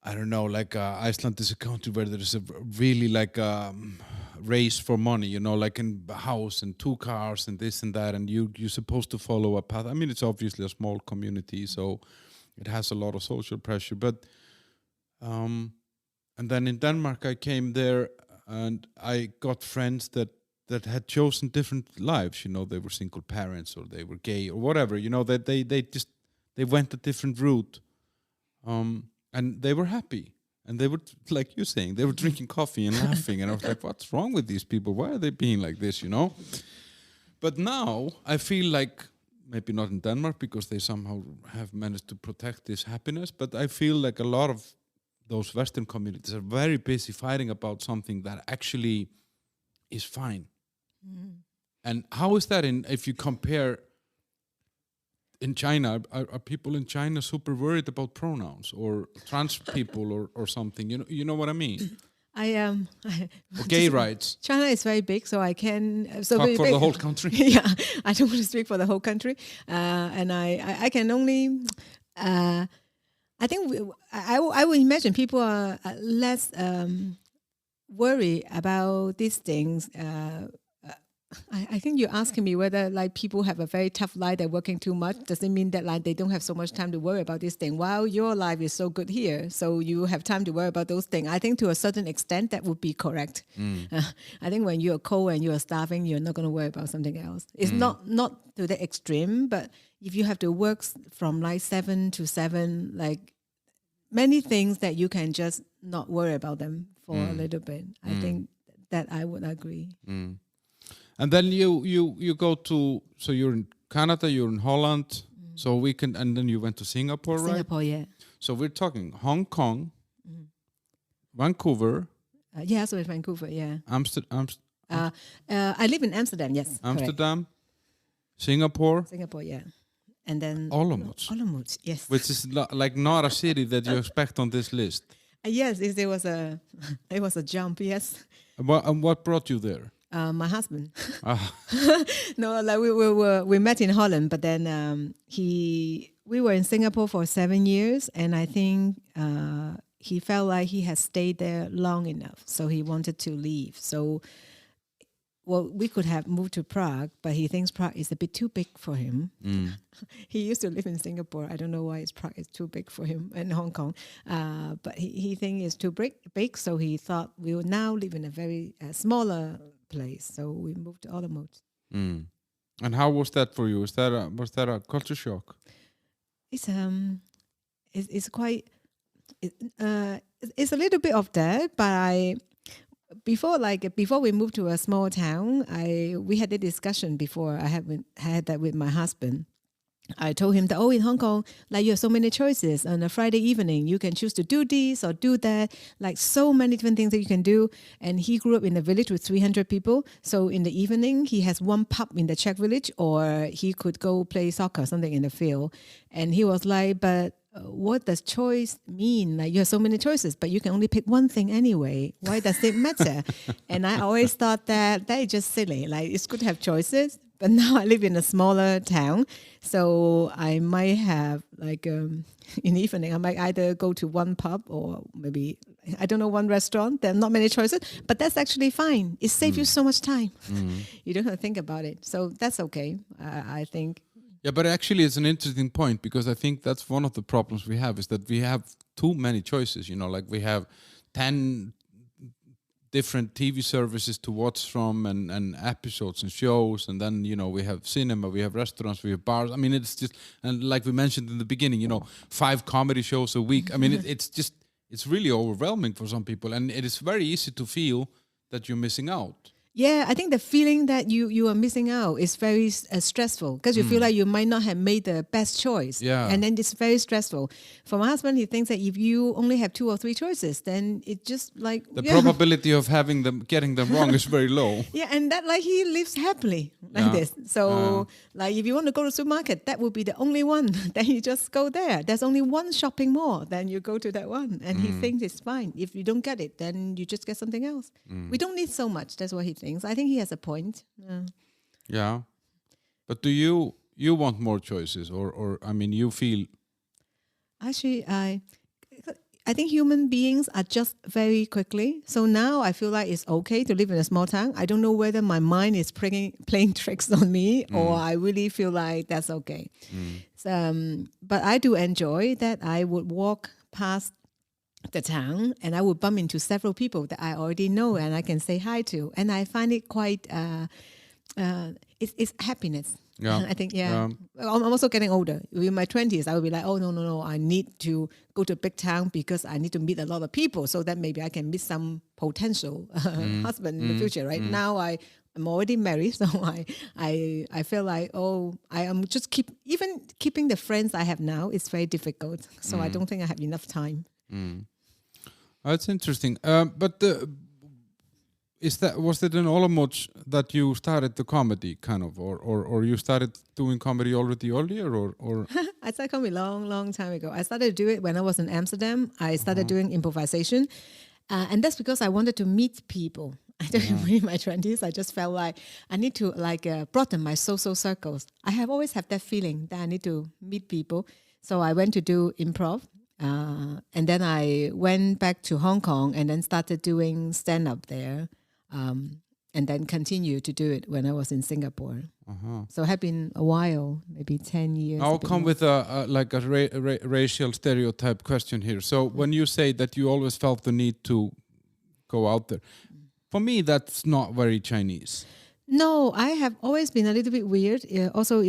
I don't know, like Iceland is a country where there is a really like race for money, like in a house and 2 cars and this and that, and you're supposed to follow a path. I mean, it's obviously a small community, so it has a lot of social pressure. But and then in Denmark, I came there and I got friends that had chosen different lives. They were single parents or they were gay or whatever. That they went a different route, and they were happy. And they were, like you're saying, they were drinking coffee and laughing. And I was like, what's wrong with these people? Why are they being like this, But now I feel like, maybe not in Denmark because they somehow have managed to protect this happiness, but I feel like a lot of those Western communities are very busy fighting about something that actually is fine. Mm. And how is that if you compare in China, are people in China super worried about pronouns or trans people or something? You know what I mean? Or gay rights. China is very big, so I can talk for the whole country. Yeah, I don't want to speak for the whole country, and I can only. I think I would imagine people are less worried about these things. I think you're asking me whether like people have a very tough life, they're working too much. Does it mean that like they don't have so much time to worry about this thing? While your life is so good here, so you have time to worry about those things. I think to a certain extent that would be correct. I think when you're cold and you're starving, you're not going to worry about something else. It's not to the extreme, but if you have to work from like 7 to 7, like many things that you can just not worry about them for a little bit. I think that I would agree. And then you go to, so you're in Canada, you're in Holland, so and then you went to Singapore, right? Singapore, yeah. So we're talking Hong Kong, Vancouver. So it's Vancouver, yeah. Amsterdam. I live in Amsterdam, yes. Amsterdam, correct. Singapore. Singapore, yeah. And then Olomouc. Olomouc, yes. Which is like not a city that you expect on this list. Yes, it was a jump, yes. And what brought you there? My husband. No, like we met in Holland, but then we were in Singapore for 7 years, and I think he felt like he had stayed there long enough, so he wanted to leave. So, we could have moved to Prague, but he thinks Prague is a bit too big for him. He used to live in Singapore. I don't know why Prague is too big for him, and Hong Kong. But he thinks it's too big, so he thought we will now live in a very smaller place. So we moved to Olomouc. And how was that for you? Was that a culture shock? It's quite. It's a little bit of that, but before we moved to a small town, we had a discussion before. I had that with my husband. I told him that, in Hong Kong, like you have so many choices. On a Friday evening, you can choose to do this or do that, like so many different things that you can do. And he grew up in a village with 300 people. So in the evening, he has one pub in the Czech village, or he could go play soccer, something in the field. And he was like, but what does choice mean? Like you have so many choices, but you can only pick one thing anyway. Why does it matter? And I always thought that is just silly. Like it's good to have choices, but now I live in a smaller town, so I might have like in the evening I might either go to one pub or maybe one restaurant. There are not many choices, but that's actually fine. It saves you so much time. You don't have to think about it, so that's okay. I think. Yeah, but actually it's an interesting point, because I think that's one of the problems we have, is that we have too many choices. Like we have 10 different TV services to watch from, and episodes and shows, and then we have cinema, we have restaurants, we have bars. I mean, it's just, and like we mentioned in the beginning, 5 comedy shows a week. I mean, it's really overwhelming for some people, and it is very easy to feel that you're missing out. Yeah, I think the feeling that you are missing out is very stressful because you feel like you might not have made the best choice. Yeah. And then it's very stressful. For my husband, he thinks that if you only have 2 or 3 choices, then it just like... The probability of getting them wrong is very low. Yeah, and that like he lives happily like this. So like if you want to go to the supermarket, that would be the only one. Then you just go there. There's only one shopping mall, then you go to that one. And he thinks it's fine. If you don't get it, then you just get something else. We don't need so much. That's what he thinks. I think he has a point. Yeah. But do you want more choices or I mean you feel... Actually, I think human beings adjust very quickly. So now I feel like it's okay to live in a small town. I don't know whether my mind is playing tricks on me or I really feel like that's okay. But I do enjoy that I would walk past the town and I would bump into several people that I already know and I can say hi to. And I find it quite, it's happiness. Yeah. I think, I'm also getting older. In my 20s, I would be like, oh, no, I need to go to a big town because I need to meet a lot of people so that maybe I can meet some potential husband in the future, right? Now I'm already married, so I feel like, I am just keeping the friends I have now is very difficult. So I don't think I have enough time. That's interesting. But was it in Olomouc that you started the comedy kind of, or you started doing comedy already earlier, or? I started comedy long time ago. I started to do it when I was in Amsterdam. I started doing improvisation, and that's because I wanted to meet people. I don't in my 20s. I just felt like I need to broaden my social circles. I have always had that feeling that I need to meet people. So I went to do improv. And then I went back to Hong Kong and then started doing stand-up there, and then continued to do it when I was in Singapore. So it had been a while, maybe 10 years. I'll come with a racial stereotype question here. So when you say that you always felt the need to go out there, for me that's not very Chinese. No, I have always been a little bit weird. Also,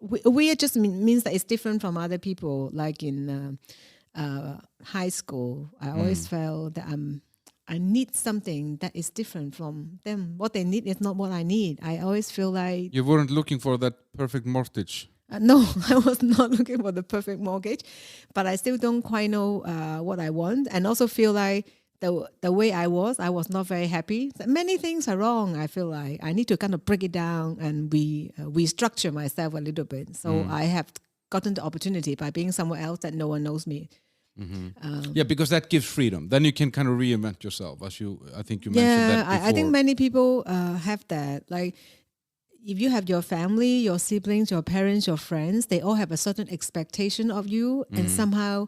weird just means that it's different from other people. Like in high school, I always felt that I need something that is different from them. What they need is not what I need. I always feel like... You weren't looking for that perfect mortgage. No, I was not looking for the perfect mortgage, but I still don't quite know what I want, and also feel like the way I was not very happy. Many things are wrong. I feel like I need to kind of break it down and restructure myself a little bit. So I have gotten the opportunity by being somewhere else that no one knows me. Because that gives freedom. Then you can kind of reinvent yourself, as I think you mentioned that before. I think many people have that. Like, if you have your family, your siblings, your parents, your friends, they all have a certain expectation of you, and somehow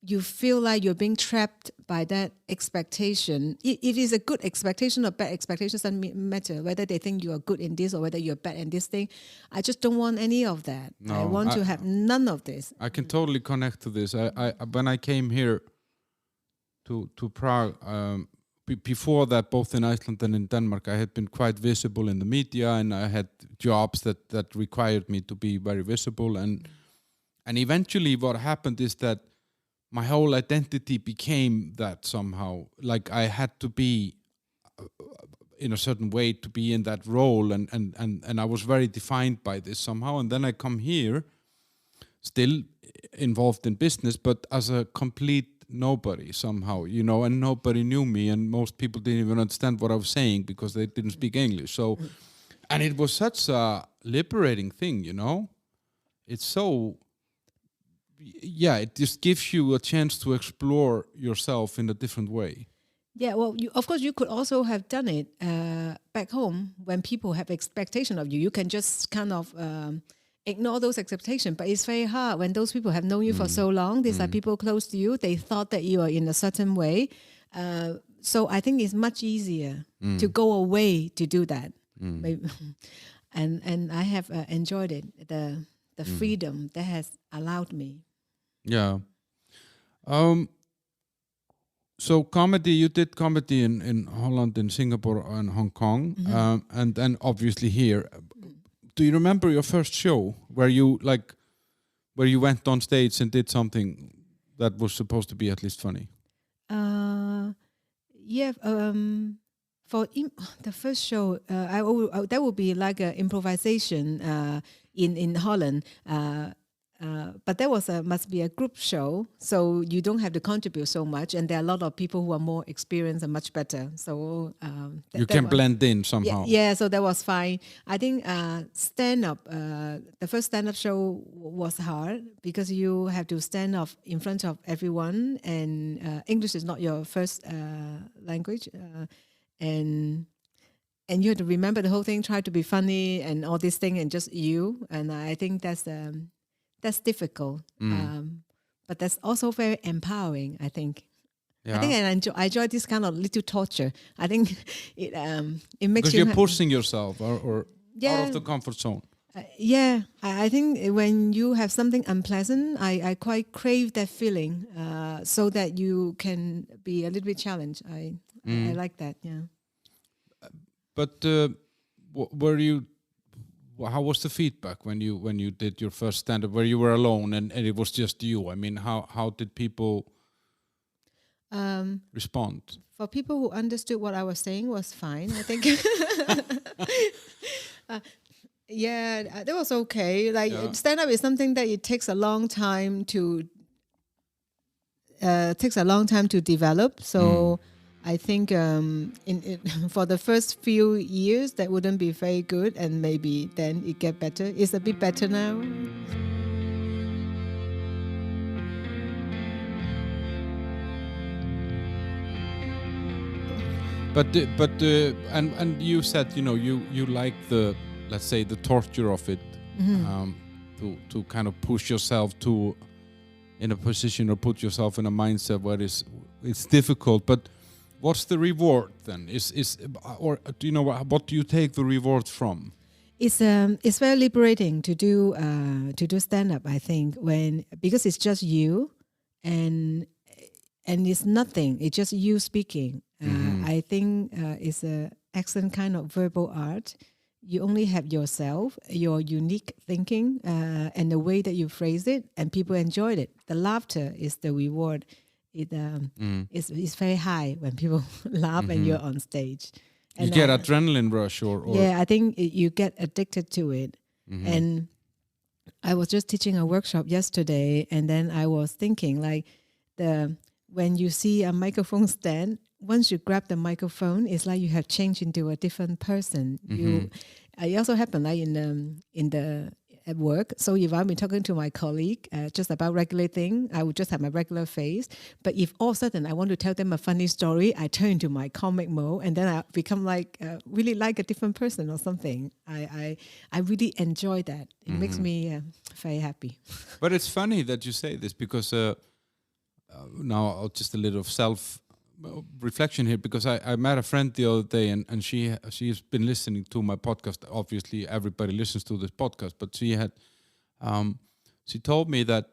you feel like you're being trapped by that expectation. If it's a good expectation or bad expectation, doesn't matter whether they think you are good in this or whether you're bad in this thing. I just don't want any of that. No, I want to have none of this. I can totally connect to this. I when I came here to Prague, before that, both in Iceland and in Denmark, I had been quite visible in the media, and I had jobs that required me to be very visible. And eventually what happened is that my whole identity became that somehow. Like I had to be in a certain way to be in that role, and I was very defined by this somehow. And then I come here, still involved in business, but as a complete nobody somehow, and nobody knew me, and most people didn't even understand what I was saying because they didn't speak English. So, and it was such a liberating thing, It's so... it just gives you a chance to explore yourself in a different way. Yeah, well, of course, you could also have done it back home when people have expectation of you. You can just kind of ignore those expectations, but it's very hard when those people have known you for so long. These are people close to you. They thought that you are in a certain way. So I think it's much easier to go away to do that. And I have enjoyed it, the freedom that has allowed me. Yeah. So comedy, you did comedy in Holland, in Singapore, and Hong Kong, and then obviously here. Do you remember your first show where you went on stage and did something that was supposed to be at least funny? The first show, that would be like an improvisation in Holland. But there must be a group show, so you don't have to contribute so much, and there are a lot of people who are more experienced and much better. So you can blend in somehow. Yeah, so that was fine. I think stand-up, the first stand-up show was hard because you have to stand up in front of everyone, and English is not your first language, and you have to remember the whole thing, try to be funny and all this thing, and just you. And I think that's difficult, but that's also very empowering, I think. Yeah. I think I enjoy this kind of little torture. I think it makes because you're pushing yourself or out of the comfort zone. I think when you have something unpleasant, I quite crave that feeling, so that you can be a little bit challenged. I like that. Yeah. But how was the feedback when you did your first stand-up, where you were alone and it was just you? I mean, how did people respond? For people who understood what I was saying was fine, I think. That was okay. Like stand-up is something that it takes a long time to develop. So. I think for the first few years that wouldn't be very good, and maybe then it get better. It's a bit better now. But and you said you like the, let's say, the torture of it, to kind of push yourself in a position or put yourself in a mindset where it's difficult, but. What's the reward then? Or do you know what do you take the reward from? It's very liberating to do stand up. I think because it's just you, and it's nothing. It's just you speaking. I think it's an excellent kind of verbal art. You only have yourself, your unique thinking, and the way that you phrase it, and people enjoyed it. The laughter is the reward. It's very high when people laugh and you're on stage. And you get adrenaline rush or I think you get addicted to it. And I was just teaching a workshop yesterday, and then I was thinking when you see a microphone stand, once you grab the microphone, it's like you have changed into a different person. It also happened at work. So if I'm talking to my colleague just about regular thing, I would just have my regular face. But if all of a sudden I want to tell them a funny story, I turn to my comic mode, and then I become really like a different person or something. I really enjoy that. It makes me very happy. But it's funny that you say this, because now just a little self-reflection here, because I met a friend the other day, and she's been listening to my podcast. Obviously, everybody listens to this podcast, but she told me that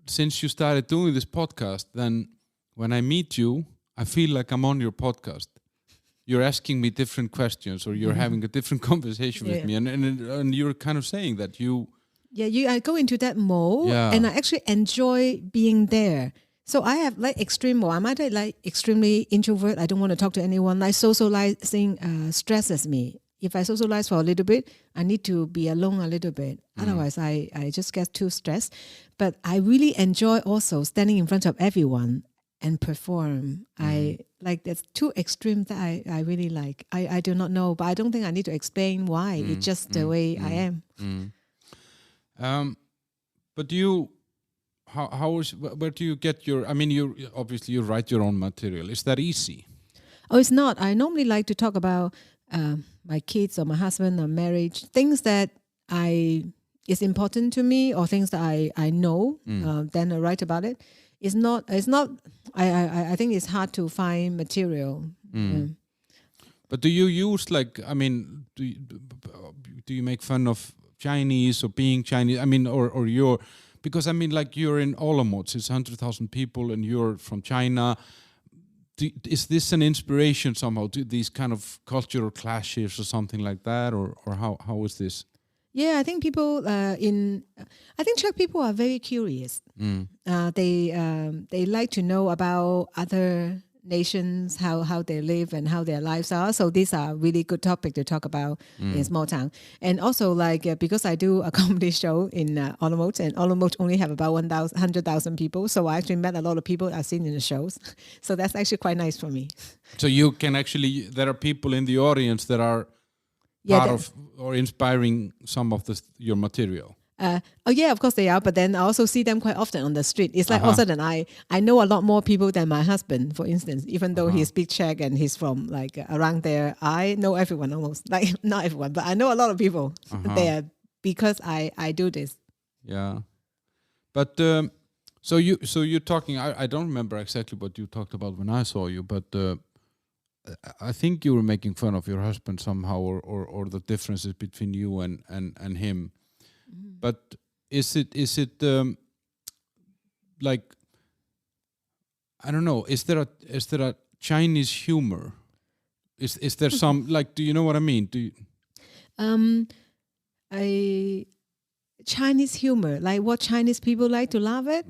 since you started doing this podcast, then when I meet you, I feel like I'm on your podcast. You're asking me different questions, or you're having a different conversation with me, and you're kind of saying that you. Yeah, I go into that mode, and I actually enjoy being there. So I have extreme mode. I'm either extremely introvert. I don't want to talk to anyone. Socializing stresses me. If I socialize for a little bit, I need to be alone a little bit. Otherwise, I just get too stressed. But I really enjoy also standing in front of everyone and perform. I like that's two extremes that I really like. I do not know, but I don't think I need to explain why. It's just the way I am. But you. Where do you get your? I mean, you write your own material. Is that easy? Oh, it's not. I normally like to talk about my kids or my husband or marriage, things that is important to me, or things that I know. Then I write about it. It's not. I think it's hard to find material. But do you use do you make fun of Chinese or being Chinese? I mean, or you're. Because you're in Olomouc, it's 100,000 people, and you're from China. Is this an inspiration somehow to these kind of cultural clashes or something like that, or how is this? Yeah, I think people I think Czech people are very curious. They like to know about other nations, how they live and how their lives are. So these are really good topic to talk about in small town. And also because I do a comedy show in Olomouc, and Olomouc only have about 100,000 people. So I actually met a lot of people I've seen in the shows. So that's actually quite nice for me. So you can actually, there are people in the audience that are part of or inspiring some of your material. Of course they are, but then I also see them quite often on the street. It's like all of a sudden I know a lot more people than my husband, for instance, even though he speaks Czech and he's from like around there. I know everyone almost, like not everyone, but I know a lot of people there because I do this. Yeah, but so you're talking. I don't remember exactly what you talked about when I saw you, but I think you were making fun of your husband somehow, or the differences between you and him. But is it like, I don't know, is there a Chinese humor? Is there some, like, do you know what I mean? Chinese humor, like what Chinese people like to laugh at?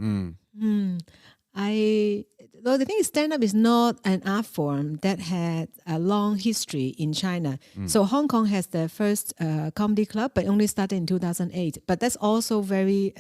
The thing is, stand-up is not an art form that had a long history in China. So Hong Kong has the first comedy club, but only started in 2008. But that's also very,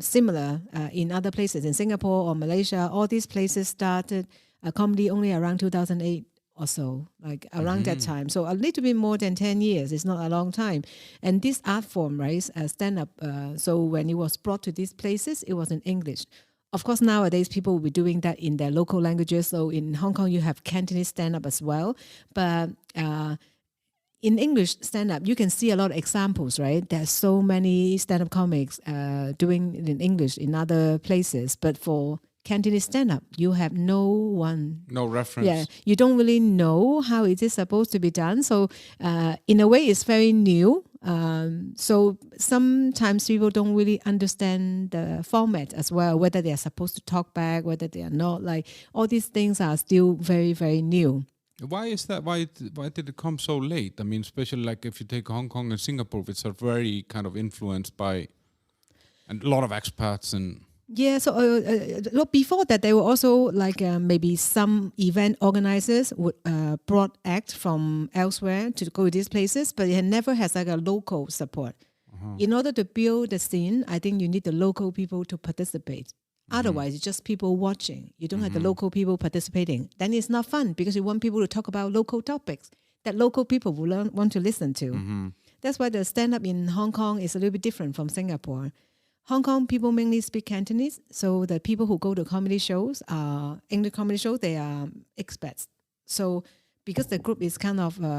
similar in other places. In Singapore or Malaysia, all these places started comedy only around 2008 or so, like around that time. So a little bit more than 10 years. It's not a long time. And this art form, right, stand-up, so when it was brought to these places, it was in English. Of course, nowadays, people will be doing that in their local languages. So in Hong Kong, you have Cantonese stand-up as well. But in English stand-up, you can see a lot of examples, right? There's so many stand-up comics doing it in English in other places. But for Cantonese stand-up, you have no reference. Yeah, you don't really know how it is supposed to be done. So in a way, it's very new. So sometimes people don't really understand the format as well, whether they are supposed to talk back, whether they are not. Like all these things are still very, very new. Why is that? Why did it come so late? I mean, especially like if you take Hong Kong and Singapore, which are very kind of influenced by and a lot of expats and. Yeah, so before that, there were also like maybe some event organizers would brought acts from elsewhere to go to these places, but it never has like a local support. In order to build the scene, I think you need the local people to participate. Otherwise, it's just people watching. You don't have the local people participating. Then it's not fun because you want people to talk about local topics that local people will want to listen to. That's why the stand-up in Hong Kong is a little bit different from Singapore. Hong Kong people mainly speak Cantonese, so the people who go to comedy shows, English comedy shows, they are expats. So because the group is kind of, there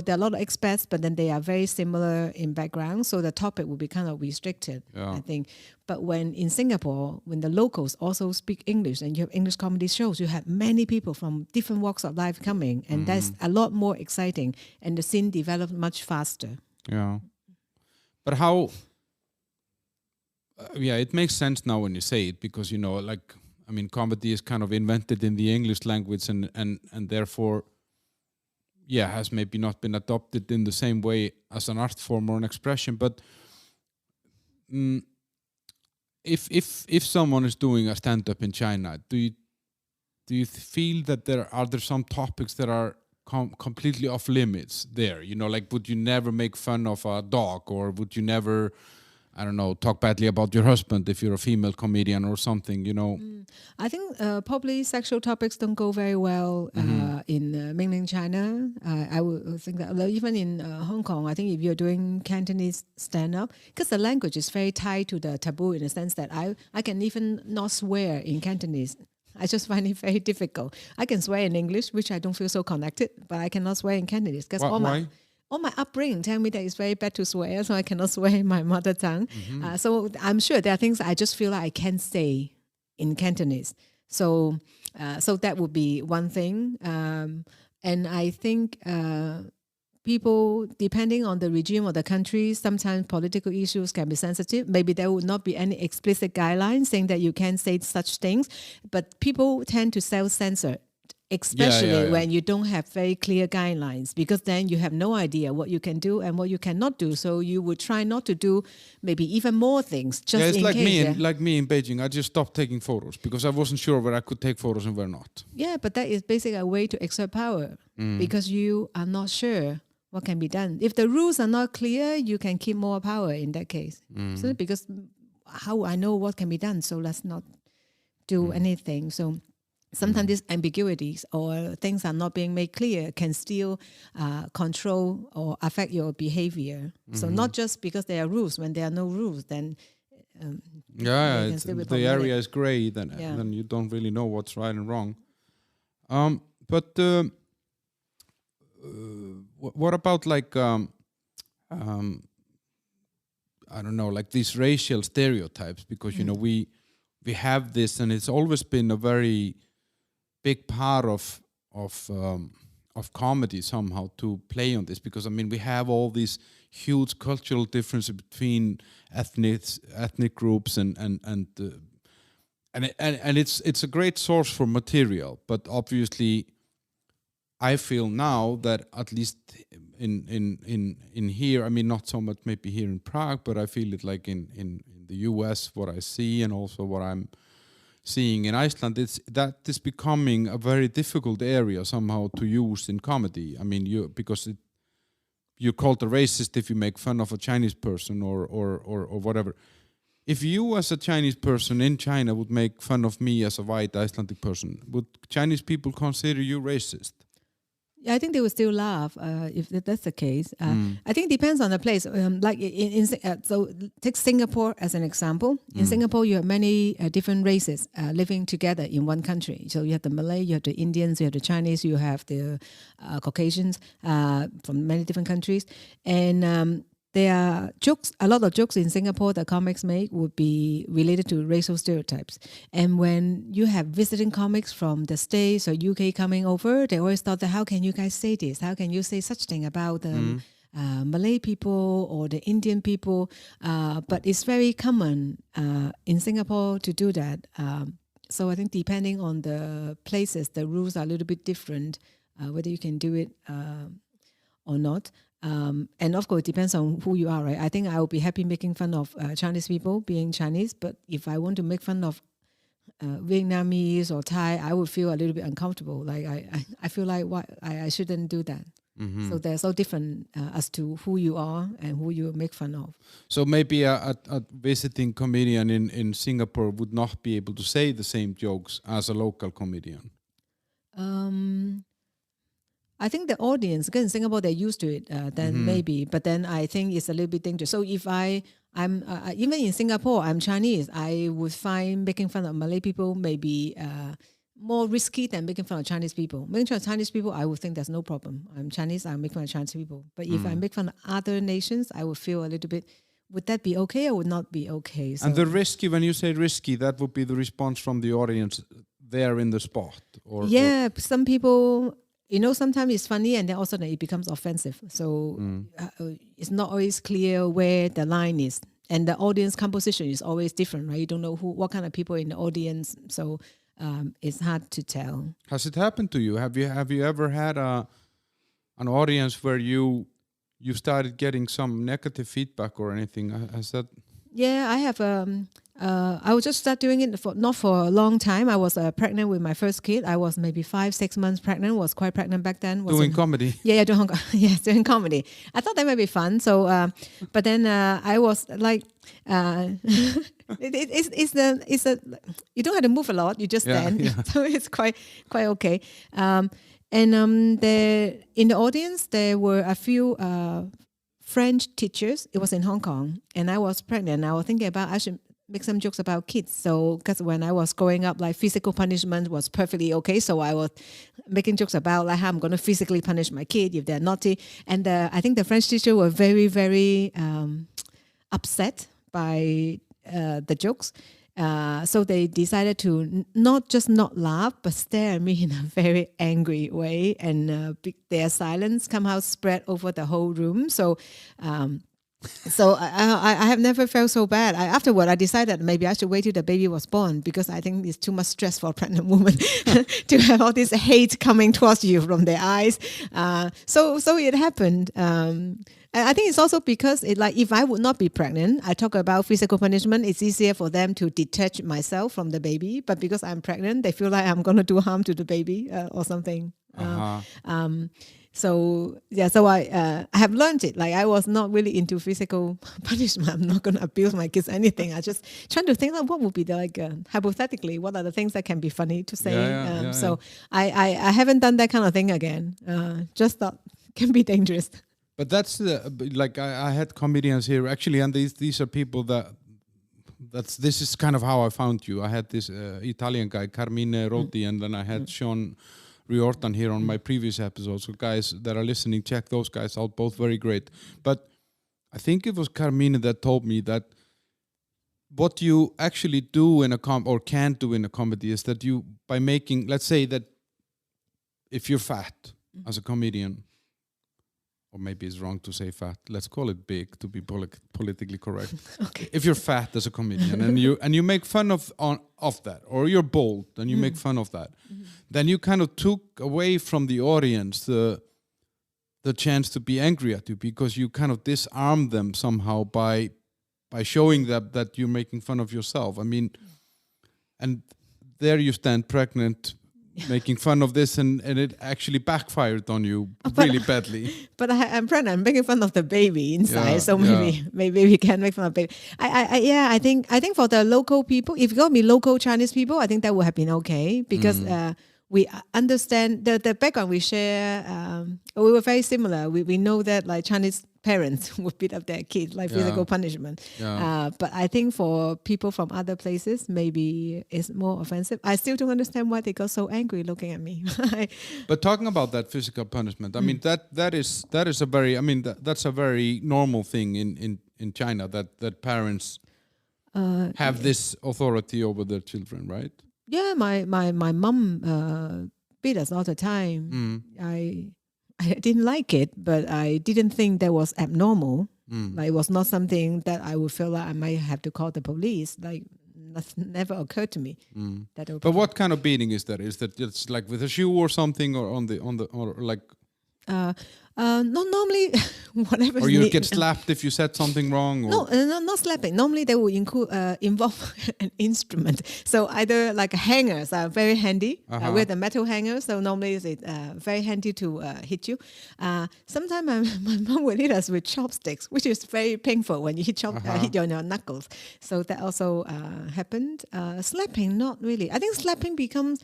are a lot of expats, but then they are very similar in background, so the topic will be kind of restricted, I think. But when in Singapore, when the locals also speak English and you have English comedy shows, you have many people from different walks of life coming, and that's a lot more exciting, and the scene develops much faster. Yeah. But how... it makes sense now when you say it, because, you know, like, I mean, comedy is kind of invented in the English language and therefore, has maybe not been adopted in the same way as an art form or an expression. But if someone is doing a stand-up in China, do you feel that there are some topics that are completely off limits there? You know, like, would you never make fun of a dog, or would you never... I don't know, talk badly about your husband if you're a female comedian or something, you know? I think probably sexual topics don't go very well in mainland China. I would think that even in Hong Kong, I think if you're doing Cantonese stand-up, because the language is very tied to the taboo in the sense that I can even not swear in Cantonese. I just find it very difficult. I can swear in English, which I don't feel so connected, but I cannot swear in Cantonese. Why? All my upbringing tell me that it's very bad to swear, so I cannot swear in my mother tongue. So I'm sure there are things I just feel like I can't say in Cantonese. So that would be one thing. And I think people, depending on the regime or the country, sometimes political issues can be sensitive. Maybe there would not be any explicit guidelines saying that you can't say such things, but people tend to self-censor especially when you don't have very clear guidelines, because then you have no idea what you can do and what you cannot do. So you would try not to do maybe even more things just it's in like case. Like me in Beijing. I just stopped taking photos because I wasn't sure where I could take photos and where not. Yeah, but that is basically a way to exert power because you are not sure what can be done. If the rules are not clear, you can keep more power in that case. So because how I know what can be done, so let's not do anything. So sometimes these ambiguities or things are not being made clear can still control or affect your behavior. So not just because there are rules. When there are no rules, then the area is gray. Then you don't really know what's right and wrong. But what about like I don't know, like these racial stereotypes? Because you know we have this, and it's always been a very big part of comedy somehow to play on this, because I mean we have all these huge cultural differences between ethnic groups and it's a great source for material. But obviously I feel now that at least in here, I mean not so much maybe here in Prague, but I feel it like in the US, what I see and also what I'm seeing in Iceland, it's becoming a very difficult area somehow to use in comedy. I mean, you're called a racist if you make fun of a Chinese person or whatever. If you as a Chinese person in China would make fun of me as a white Icelandic person, would Chinese people consider you racist? I think they would still laugh if that's the case. I think it depends on the place. Like so take Singapore as an example. In Singapore, you have many different races living together in one country. So you have the Malay, you have the Indians, you have the Chinese, you have the Caucasians from many different countries. And there are jokes, a lot of jokes in Singapore that comics make would be related to racial stereotypes. And when you have visiting comics from the States or UK coming over, they always thought that how can you guys say this? How can you say such thing about the Malay people or the Indian people? But it's very common in Singapore to do that. So I think depending on the places, the rules are a little bit different, whether you can do it or not. And of course, it depends on who you are, right? I think I will be happy making fun of Chinese people being Chinese, but if I want to make fun of Vietnamese or Thai, I would feel a little bit uncomfortable. Like I feel like I shouldn't do that. So they're so different as to who you are and who you make fun of. So maybe a visiting comedian in Singapore would not be able to say the same jokes as a local comedian. I think the audience, because in Singapore they're used to it, then maybe. But then I think it's a little bit dangerous. So if I'm even in Singapore, I'm Chinese, I would find making fun of Malay people maybe more risky than making fun of Chinese people. Making fun of Chinese people, I would think there's no problem. I'm Chinese, I make fun of Chinese people. But if I make fun of other nations, I would feel a little bit, would that be okay or would not be okay? So, and the risky, when you say risky, that would be the response from the audience there in the spot? Some people... You know, sometimes it's funny and then also it becomes offensive. So it's not always clear where the line is. And the audience composition is always different, right? You don't know what kind of people in the audience. So it's hard to tell. Has it happened to you? Have you ever had an audience where you started getting some negative feedback or anything? Has that... Yeah, I have. I would just start doing it not for a long time. I was pregnant with my first kid. I was maybe 5-6 months pregnant. Was quite pregnant back then. Doing comedy. Yeah, doing comedy. I thought that might be fun. So, but then I was like, it's you don't have to move a lot. You just stand. Yeah. So it's quite okay. And there in the audience there were a few French teachers. It was in Hong Kong, and I was pregnant. I was thinking about I should make some jokes about kids. So, because when I was growing up, like physical punishment was perfectly okay. So I was making jokes about like how I'm going to physically punish my kid if they're naughty. And I think the French teacher were very, very upset by the jokes. So they decided to not just not laugh, but stare at me in a very angry way. And their silence somehow spread over the whole room. So So I have never felt so bad. Afterward, I decided maybe I should wait till the baby was born because I think it's too much stress for a pregnant woman to have all this hate coming towards you from their eyes. So it happened. And I think it's also because if I would not be pregnant, I talk about physical punishment. It's easier for them to detach myself from the baby. But because I'm pregnant, they feel like I'm going to do harm to the baby or something. So I have learned it. Like I was not really into physical punishment. I'm not going to abuse my kids or anything. I just trying to think what would be hypothetically, what are the things that can be funny to say. I haven't done that kind of thing again. Just thought can be dangerous. But that's I had comedians here actually, and these are people this is kind of how I found you. I had this Italian guy Carmine Roti, and then I had Sean Riordan here on my previous episodes. So guys that are listening, check those guys out, both very great. But I think it was Carmine that told me that what you actually do in a or can do in a comedy is that you, by making, let's say that if you're fat as a comedian, or maybe it's wrong to say fat, let's call it big to be politically correct. Okay. If you're fat as a comedian and you make fun of that, or you're bold and you make fun of that, then you kind of took away from the audience the chance to be angry at you, because you kind of disarm them somehow by showing that you're making fun of yourself. I mean, and there you stand pregnant, making fun of this, and it actually backfired on you really badly. But I'm pregnant. I'm making fun of the baby inside, so maybe we can make fun of baby. I think for the local people, if you got me local Chinese people, I think that would have been okay, because we understand the background we share. We were very similar. We know that like Chinese parents would beat up their kids, like physical punishment. But I think for people from other places, maybe it's more offensive. I still don't understand why they got so angry looking at me. But talking about that physical punishment, I mean that is a very, I mean that's a very normal thing in China, that parents have this authority over their children, right? Yeah, my mom beat us all the time. I didn't like it, but I didn't think that was abnormal. Like it was not something that I would feel like I might have to call the police. Like nothing never occurred to me. But what kind of beating is that? Is that just like with a shoe or something, or or like? No, normally whatever. Or you get slapped if you said something wrong? Or? No, not slapping. Normally they will involve an instrument. So either like hangers are very handy with a metal hanger. So normally it's very handy to hit you. Sometimes my mom will hit us with chopsticks, which is very painful when you hit you on your knuckles. So that also happened. Slapping, not really. I think slapping becomes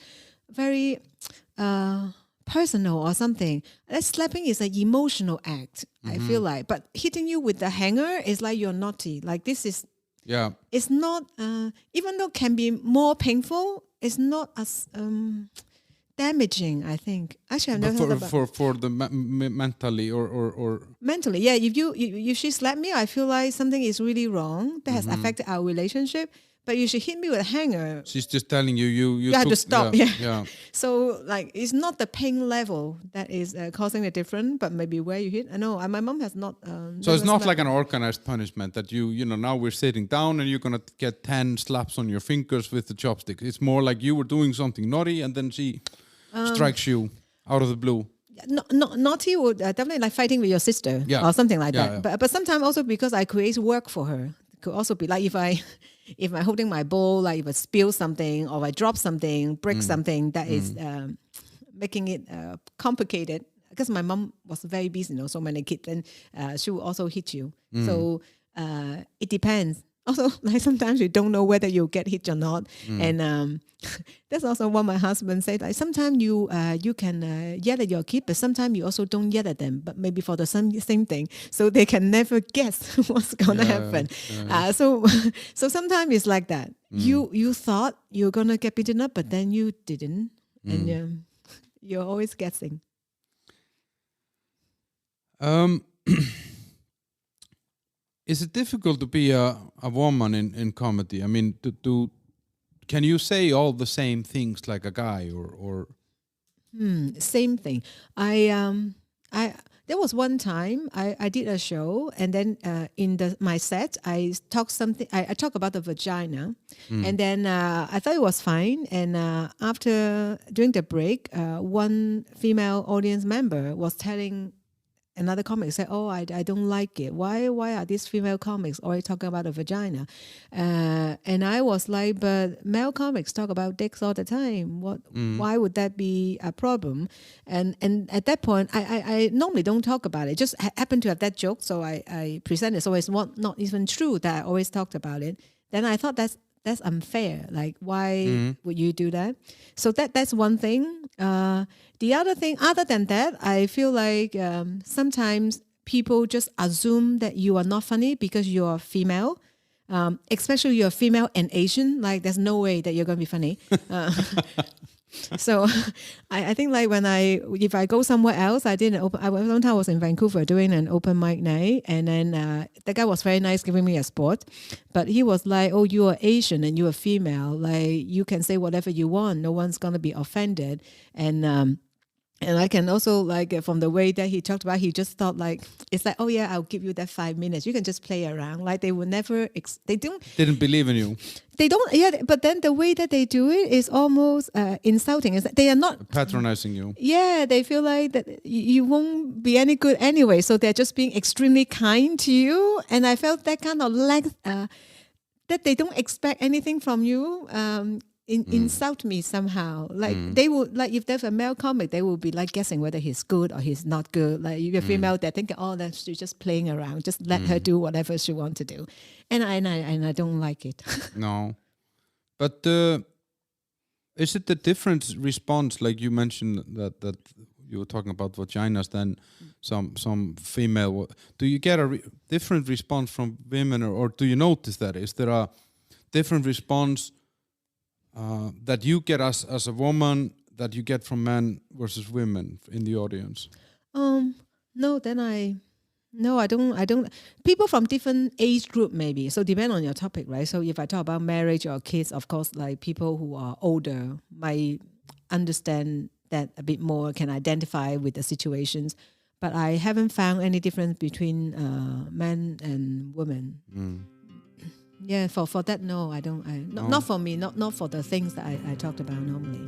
very personal or something. That slapping is an emotional act, I feel like. But hitting you with the hanger is like you're naughty. Like this is, it's not, even though it can be more painful, it's not as damaging, I think. Actually, I've never heard about for the mentally or mentally, yeah. If she slapped me, I feel like something is really wrong that has affected our relationship. But you should hit me with a hanger. She's just telling you have to stop. Yeah. So like it's not the pain level that is causing the difference, but maybe where you hit. I know my mom has not. So it's not like an organized punishment that you know now we're sitting down and you're gonna get 10 slaps on your fingers with the chopstick. It's more like you were doing something naughty and then she strikes you out of the blue. Naughty would definitely like fighting with your sister or something like that. Yeah. But sometimes also because I create work for her. It could also be like if I'm holding my bowl, like if I spill something or I drop something, break something, that is making it complicated. Because my mom was very busy, so many kids, and she will also hit you. So it depends. Also, like sometimes you don't know whether you'll get hit or not. And that's also what my husband said. Like sometimes you can yell at your kid, but sometimes you also don't yell at them, but maybe for the same thing. So they can never guess what's going to happen. So sometimes it's like that. You thought you're going to get beaten up, but then you didn't. And you're always guessing. Is it difficult to be a woman in comedy? I mean, can you say all the same things like a guy or? Same thing. There was one time I did a show, and then in my set I talked something. I talked about the vagina, and then I thought it was fine. And after during the break, one female audience member was telling another comic, said, "Oh, I don't like it. Why are these female comics always talking about a vagina?" And I was like, "But male comics talk about dicks all the time. Why would that be a problem?" And at that point, I normally don't talk about it. Just happened to have that joke, so I presented. So it's not even true that I always talked about it. Then I thought that's unfair. Like, why would you do that? So that's one thing. The other thing, other than that, I feel like sometimes people just assume that you are not funny because you are female, especially you're female and Asian. Like, there's no way that you're going to be funny. So I think like if I go somewhere else, one time I was in Vancouver doing an open mic night, and then the guy was very nice giving me a spot, but he was like, "Oh, you are Asian and you are female, like you can say whatever you want, no one's gonna be offended." And I can also, like, from the way that he talked about, he just thought like, it's like, "Oh yeah, I'll give you that 5 minutes. You can just play around." Like, they would never, Didn't believe in you. They don't, yeah, but then the way that they do it is almost insulting. Is that they are not Patronizing you. Yeah, they feel like that you won't be any good anyway. So they're just being extremely kind to you. And I felt that kind of lack, that they don't expect anything from you. Insult me somehow. Like they would, like if there's a male comic, they will be like guessing whether he's good or he's not good. Like if you're female, they're thinking, "Oh, that she's just playing around. Just let her do whatever she wants to do." And I don't like it. No, but is it a different response? Like you mentioned that you were talking about vaginas, then some female. Do you get a different response from women, or do you notice that? Is there a different response that you get as a woman that you get from men versus women in the audience? No, I don't. People from different age group maybe. So depend on your topic, right? So if I talk about marriage or kids, of course, like people who are older might understand that a bit more, can identify with the situations. But I haven't found any difference between men and women. Yeah, for that, no, I don't. Not for me, not for the things that I talked about normally.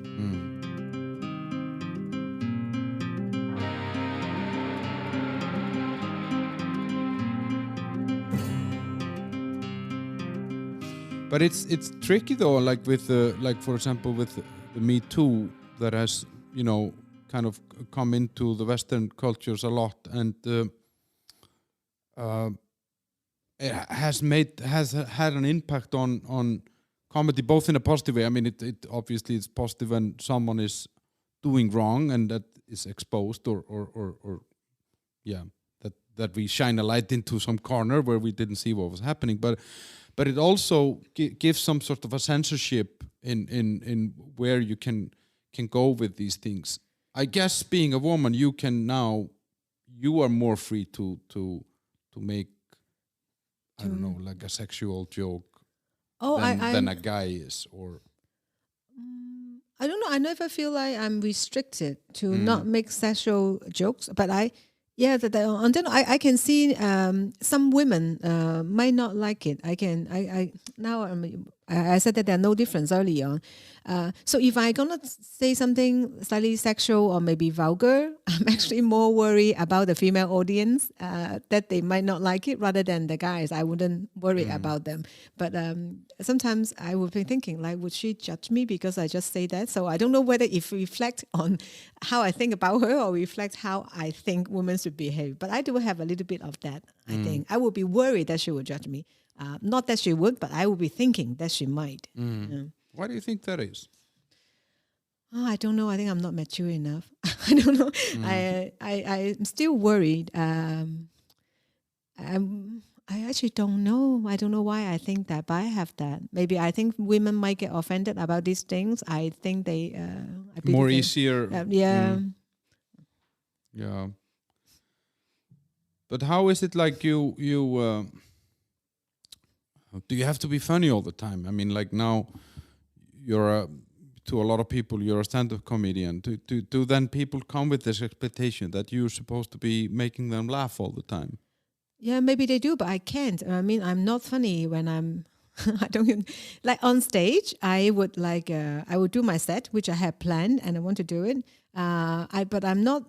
But it's tricky though, like with like for example with the Me Too that has kind of come into the Western cultures a lot, and it has had an impact on comedy, both in a positive way. I mean, it obviously it's positive when someone is doing wrong and that is exposed, or that we shine a light into some corner where we didn't see what was happening, but it also gives some sort of a censorship in where you can go with these things. I guess being a woman, you are more free to make, I don't know, like a sexual joke than a guy is, or I don't know. I never feel like I'm restricted to not make sexual jokes, but I can see some women might not like it. I said that there are no difference early on. So if I'm gonna say something slightly sexual or maybe vulgar, I'm actually more worried about the female audience that they might not like it rather than the guys. I wouldn't worry about them. But sometimes I would be thinking, like, would she judge me because I just say that? So I don't know whether it reflects on how I think about her or reflect how I think women should behave. But I do have a little bit of that. I think I would be worried that she would judge me. Not that she would, but I would be thinking that she might. Why do you think that is? Oh, I don't know. I think I'm not mature enough. I don't know. I'm still worried. I actually don't know. I don't know why I think that, but I have that. Maybe I think women might get offended about these things. I think they more easier. Yeah. Yeah. But how is it like you do you have to be funny all the time? I mean, like now you're to a lot of people you're a stand-up comedian, do then people come with this expectation that you're supposed to be making them laugh all the time? Yeah, maybe they do, but I can't. I mean, I'm not funny when I'm. I don't even, like on stage. I would I would do my set, which I have planned, and I want to do it. But I'm not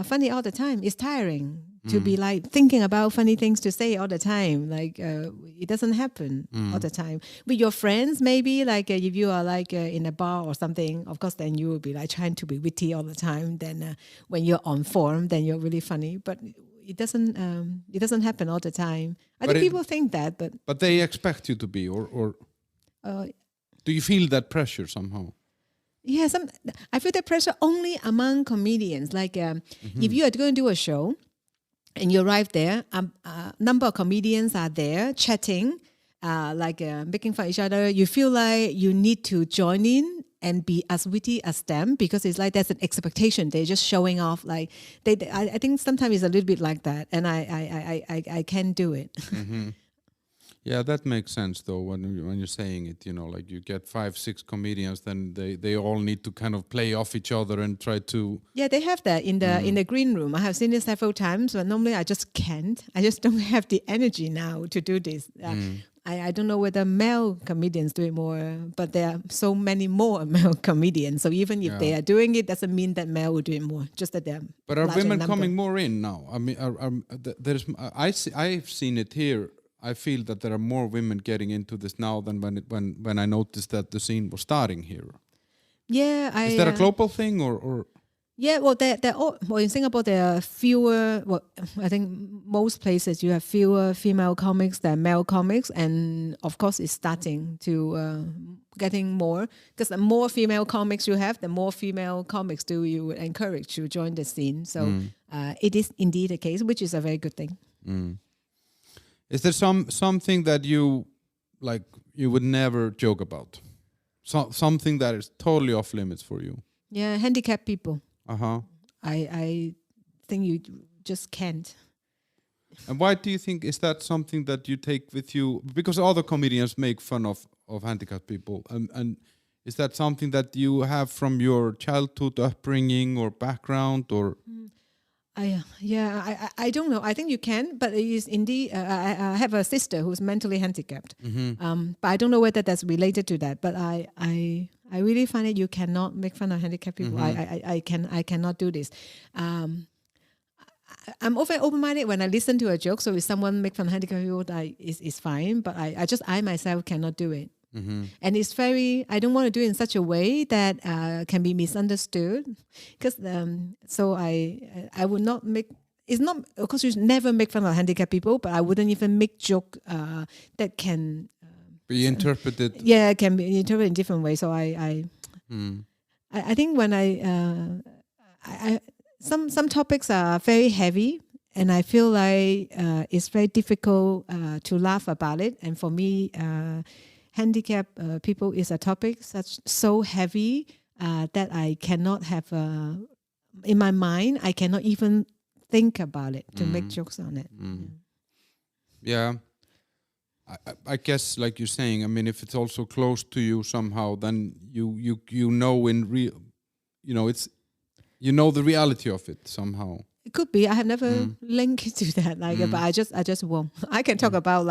funny all the time. It's tiring to be like thinking about funny things to say all the time. Like it doesn't happen all the time. With your friends, maybe if you are in a bar or something, of course, then you will be like trying to be witty all the time. Then when you're on form, then you're really funny. But it doesn't happen all the time. I think people think that, but they expect you to be, or do you feel that pressure somehow? Yeah, I feel the pressure only among comedians. If you are going to do a show and you arrive there, a number of comedians are there chatting, making fun of each other. You feel like you need to join in and be as witty as them, because it's like there's an expectation. They're just showing off. I think sometimes it's a little bit like that, and I can't do it. Yeah, that makes sense though. When you're saying it, you get 5-6 comedians, then they all need to kind of play off each other and try to. Yeah, they have that in the green room. I have seen it several times, but normally I just can't. I just don't have the energy now to do this. I don't know whether male comedians do it more, but there are so many more male comedians. So even if they are doing it, doesn't mean that male will do it more. Just that they're. But are women coming more in now? I mean, I've seen it here. I feel that there are more women getting into this now than when I noticed that the scene was starting here. Yeah, is that a global thing or? Yeah, well, in Singapore there are fewer. Well, I think most places you have fewer female comics than male comics, and of course it's starting to getting more, because the more female comics you have, the more female comics you encourage to join the scene. So it is indeed the case, which is a very good thing. Is there something that you would never joke about? Something that is totally off limits for you? Yeah, handicapped people. I think you just can't. And why do you think, is that something that you take with you? Because other comedians make fun of handicapped people. And is that something that you have from your childhood upbringing or background or? I don't know. I think you can, but it is indeed. I have a sister who's mentally handicapped, but I don't know whether that's related to that. But I really find it you cannot make fun of handicapped people. I cannot do this. I'm very open-minded when I listen to a joke. So if someone make fun of handicapped people, it's fine. But I myself cannot do it. And it's I don't want to do it in such a way that can be misunderstood, because so I would not make. It's not, of course, you never make fun of handicapped people, but I wouldn't even make joke that can be interpreted. Yeah, can be interpreted in different ways. So I think when some topics are very heavy, and I feel like it's very difficult to laugh about it. And for me, handicapped people is a topic so heavy that I cannot have in my mind. I cannot even think about it to make jokes on it. Yeah, I guess, like you're saying, I mean, if it's also close to you somehow, then you know in real, it's the reality of it somehow. It could be. I have never linked to that, but I just won't. I can talk about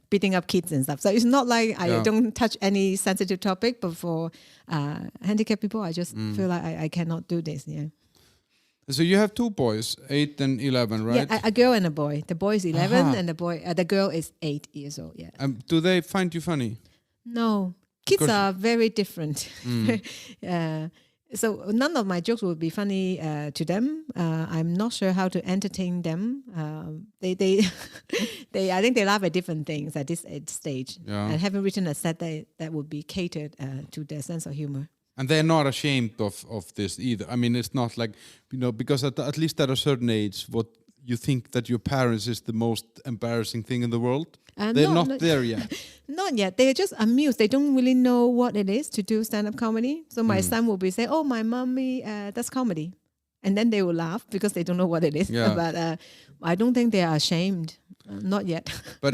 beating up kids and stuff. So it's not like I don't touch any sensitive topic, but for handicapped people, I just feel like I cannot do this. Yeah. So you have 2 boys, 8 and 11, right? Yeah, a girl and a boy. The boy is 11 and the girl is 8 years old. Yeah. Do they find you funny? No, kids are very different. So none of my jokes would be funny to them. I'm not sure how to entertain them. I think they laugh at different things at this stage. Yeah. I haven't written a set that would be catered to their sense of humor. And they're not ashamed of this either. I mean, it's not like, because at least at a certain age, what you think that your parents is the most embarrassing thing in the world. They're not there yet. Not yet. They're just amused. They don't really know what it is to do stand-up comedy. So my son will be saying, "Oh, my mommy does comedy," and then they will laugh because they don't know what it is. Yeah. But I don't think they are ashamed. Not yet. But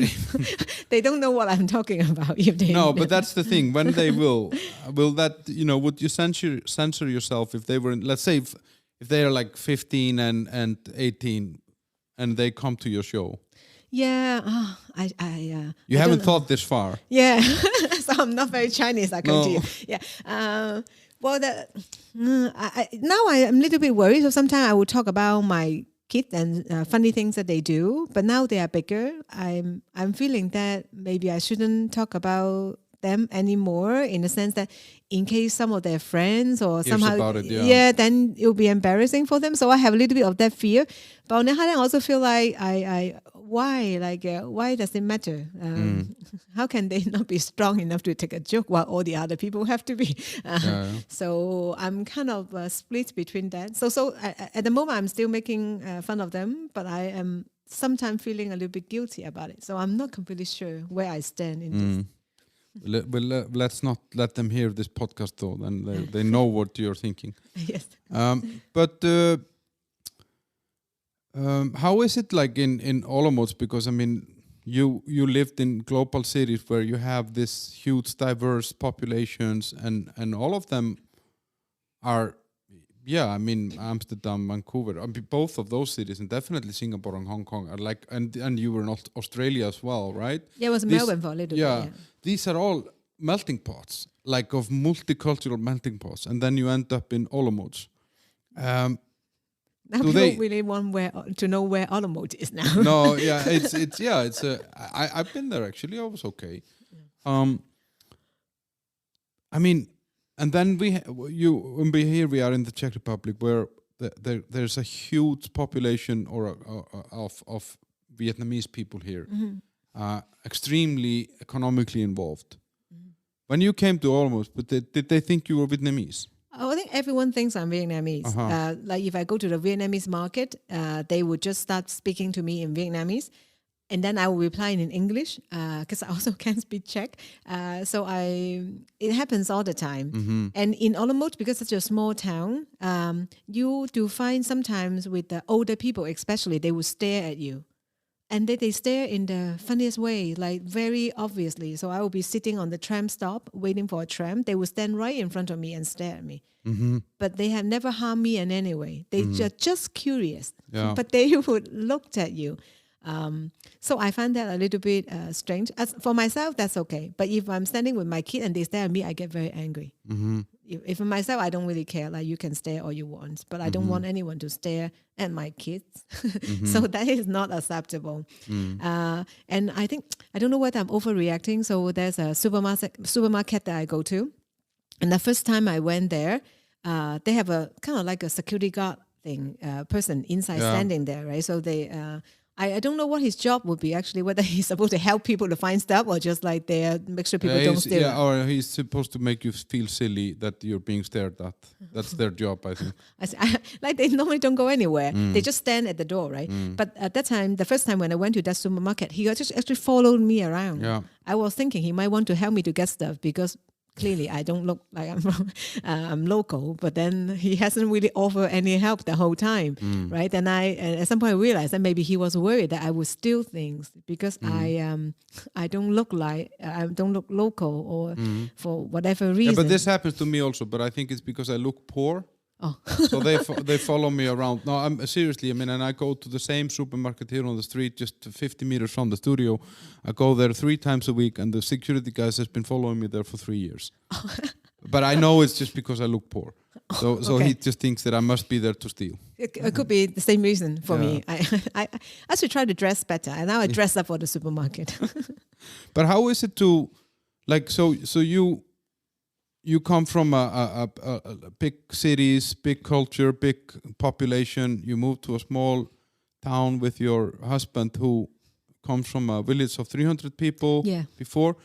they don't know what I'm talking about. If they no, but that's the thing. When they will that, would you censor yourself if they were, let's say, if they are like 15 and 18 and they come to your show? Yeah, you haven't thought this far. Yeah, so I'm not very Chinese. I come to you. Yeah. Well, now I am a little bit worried. So sometimes I will talk about my kids and funny things that they do. But now they are bigger. I'm feeling that maybe I shouldn't talk about them anymore, in the sense that in case some of their friends or somehow about it, then it will be embarrassing for them. So I have a little bit of that fear. But on the other hand, I also feel like why does it matter? How can they not be strong enough to take a joke while all the other people have to be? So I'm kind of split between that. So at the moment I'm still making fun of them, but I am sometimes feeling a little bit guilty about it. So I'm not completely sure where I stand in this. Let's not let them hear this podcast, though. Then they know what you're thinking. Yes. But how is it like in Olomouc? Because I mean, you lived in global cities where you have this huge diverse populations, and all of them are, I mean, Amsterdam, Vancouver, I mean, both of those cities, and definitely Singapore and Hong Kong are like, and you were in Australia as well, right? Yeah, it was Melbourne for a little bit. Yeah, these are all melting pots, like of multicultural melting pots, and then you end up in Olomouc. Now people really want to know where Olomouc is now. No, I've been there actually. I was okay. I mean, and then we are in the Czech Republic, where there's a huge population of Vietnamese people here, extremely economically involved. When you came to Olomouc, but did they think you were Vietnamese? I think everyone thinks I'm Vietnamese. Like if I go to the Vietnamese market, they would just start speaking to me in Vietnamese, and then I will reply in English because I also can't speak Czech. It happens all the time. And in Olomouc, because it's a small town, you do find sometimes with the older people, especially, they will stare at you. And they stare in the funniest way, like very obviously. So I will be sitting on the tram stop, waiting for a tram. They will stand right in front of me and stare at me. But they have never harmed me in any way. They are just curious. But they would look at you. So I find that a little bit strange. As for myself, that's okay. But if I'm standing with my kid and they stare at me, I get very angry. If for myself, I don't really care. Like, you can stare all you want, but I don't want anyone to stare at my kids. So that is not acceptable. And I think, I don't know whether I'm overreacting. So there's a supermarket that I go to. And the first time I went there, they have a kind of like a security guard person inside standing there, right? So they... I don't know what his job would be actually, whether he's supposed to help people to find stuff or just like there, make sure people don't steal. Yeah, or he's supposed to make you feel silly that you're being stared at. That's their job, I think. Like they normally don't go anywhere. They just stand at the door, right? But at that time, the first time when I went to that supermarket, he just actually followed me around. Yeah. I was thinking he might want to help me to get stuff because clearly I don't look like I'm local, but then he hasn't really offered any help the whole time, right? And at some point I realized that maybe he was worried that I would steal things because I don't look local or for whatever reason. Yeah, but this happens to me also, but I think it's because I look poor. So they follow me around. No, I'm seriously. I mean, and I go to the same supermarket here on the street, just 50 meters from the studio. I go there 3 times a week, and the security guys has been following me there for 3 years. But I know it's just because I look poor. So he just thinks that I must be there to steal. It could be the same reason for me. I should try to dress better, and now I dress up for the supermarket. But how is it to, like, so you come from a big cities, big culture, big population. You move to a small town with your husband who comes from a village of 300 people before.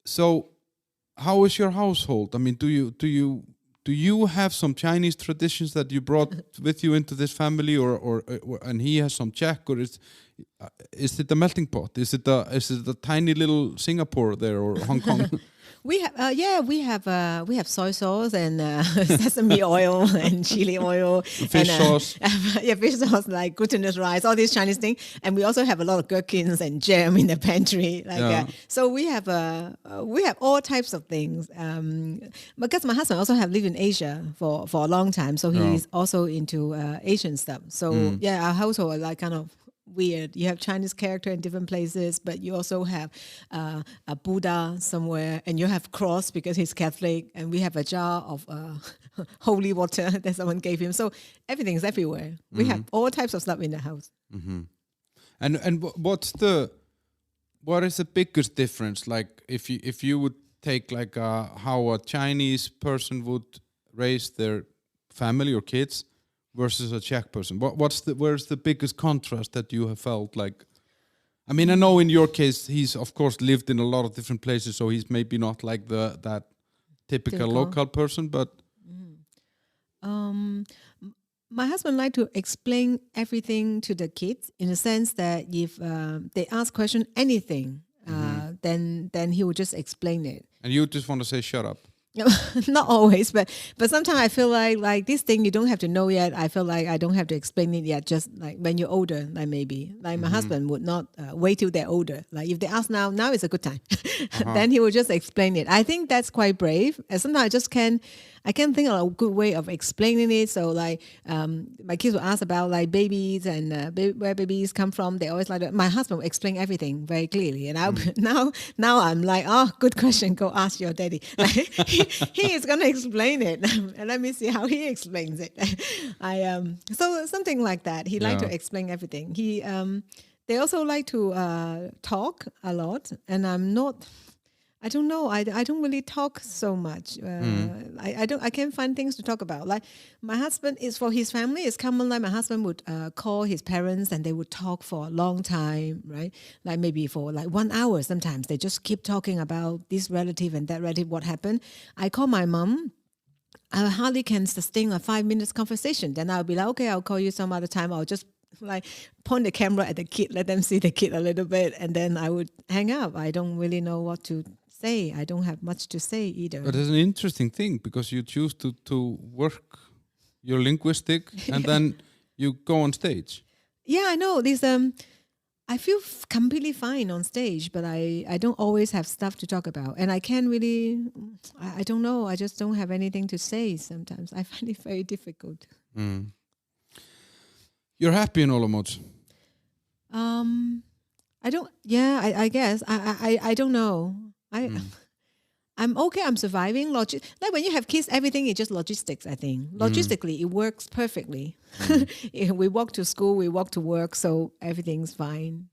So how is your household? I mean, do you have some Chinese traditions that you brought with you into this family, or and he has some Czech, or is Is it a melting pot? Is it a tiny little Singapore there or Hong Kong? We have soy sauce and sesame oil and chili oil, Fish sauce. Fish sauce like glutinous rice, all these Chinese things, and we also have a lot of gherkins and jam in the pantry. So we have all types of things. Because my husband also have lived in Asia for a long time, so he's also into Asian stuff. So our household are like kind of weird. You have Chinese character in different places, but you also have a Buddha somewhere, and you have cross because he's Catholic, and we have a jar of holy water that someone gave him. So everything's everywhere. We have all types of stuff in the house. And what is the biggest difference? Like if you would take like how a Chinese person would raise their family or kids versus a Czech person, where's the biggest contrast that you have felt? Like, I mean, I know in your case he's of course lived in a lot of different places, so he's maybe not like that typical local person, but my husband liked to explain everything to the kids in the sense that if they ask question anything, then he would just explain it. And you just want to say shut up. Not always, but sometimes I feel like this thing you don't have to know yet. I feel like I don't have to explain it yet. Just like when you're older, like maybe like my husband would not wait till they're older. Like if they ask now is a good time. Then he will just explain it. I think that's quite brave. And sometimes I can't think of a good way of explaining it. So like my kids will ask about like babies and where babies come from. They always like that. My husband will explain everything very clearly. And now I'm like, oh, good question. Go ask your daddy. Like, he is gonna explain it, and let me see how he explains it. So something like that. He liked to explain everything. They also like to talk a lot, and I'm not. I don't know. I don't really talk so much. I can't find things to talk about. Like my husband is for his family. It's common. Like my husband would call his parents and they would talk for a long time, right? Like maybe for like 1 hour. Sometimes they just keep talking about this relative and that relative. What happened? I call my mom. I hardly can sustain a 5 minutes conversation. Then I'll be like, okay, I'll call you some other time. I'll just like point the camera at the kid, let them see the kid a little bit, and then I would hang up. I don't really know what to say. I don't have much to say either. But it's an interesting thing because you choose to work your linguistic and then you go on stage. Yeah, I know. I feel completely fine on stage, but I don't always have stuff to talk about. And I can't really, I don't know. I just don't have anything to say sometimes. I find it very difficult. You're happy in Olomouc? I guess. I don't know. I'm okay. I'm surviving. Like when you have kids, everything is just logistics. I think logistically it works perfectly. We walk to school, we walk to work, so everything's fine.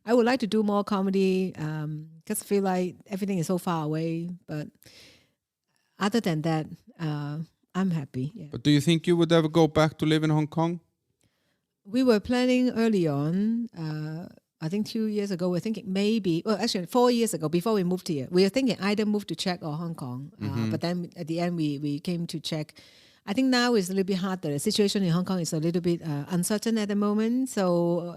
I would like to do more comedy because I feel like everything is so far away. But other than that, I'm happy. Yeah. But do you think you would ever go back to live in Hong Kong? We were planning early on. I think 2 years ago, we were thinking maybe, well, actually 4 years ago, before we moved here, we were thinking either move to Czech or Hong Kong. But then at the end, we came to Czech. I think now it's a little bit harder. The situation in Hong Kong is a little bit uncertain at the moment. So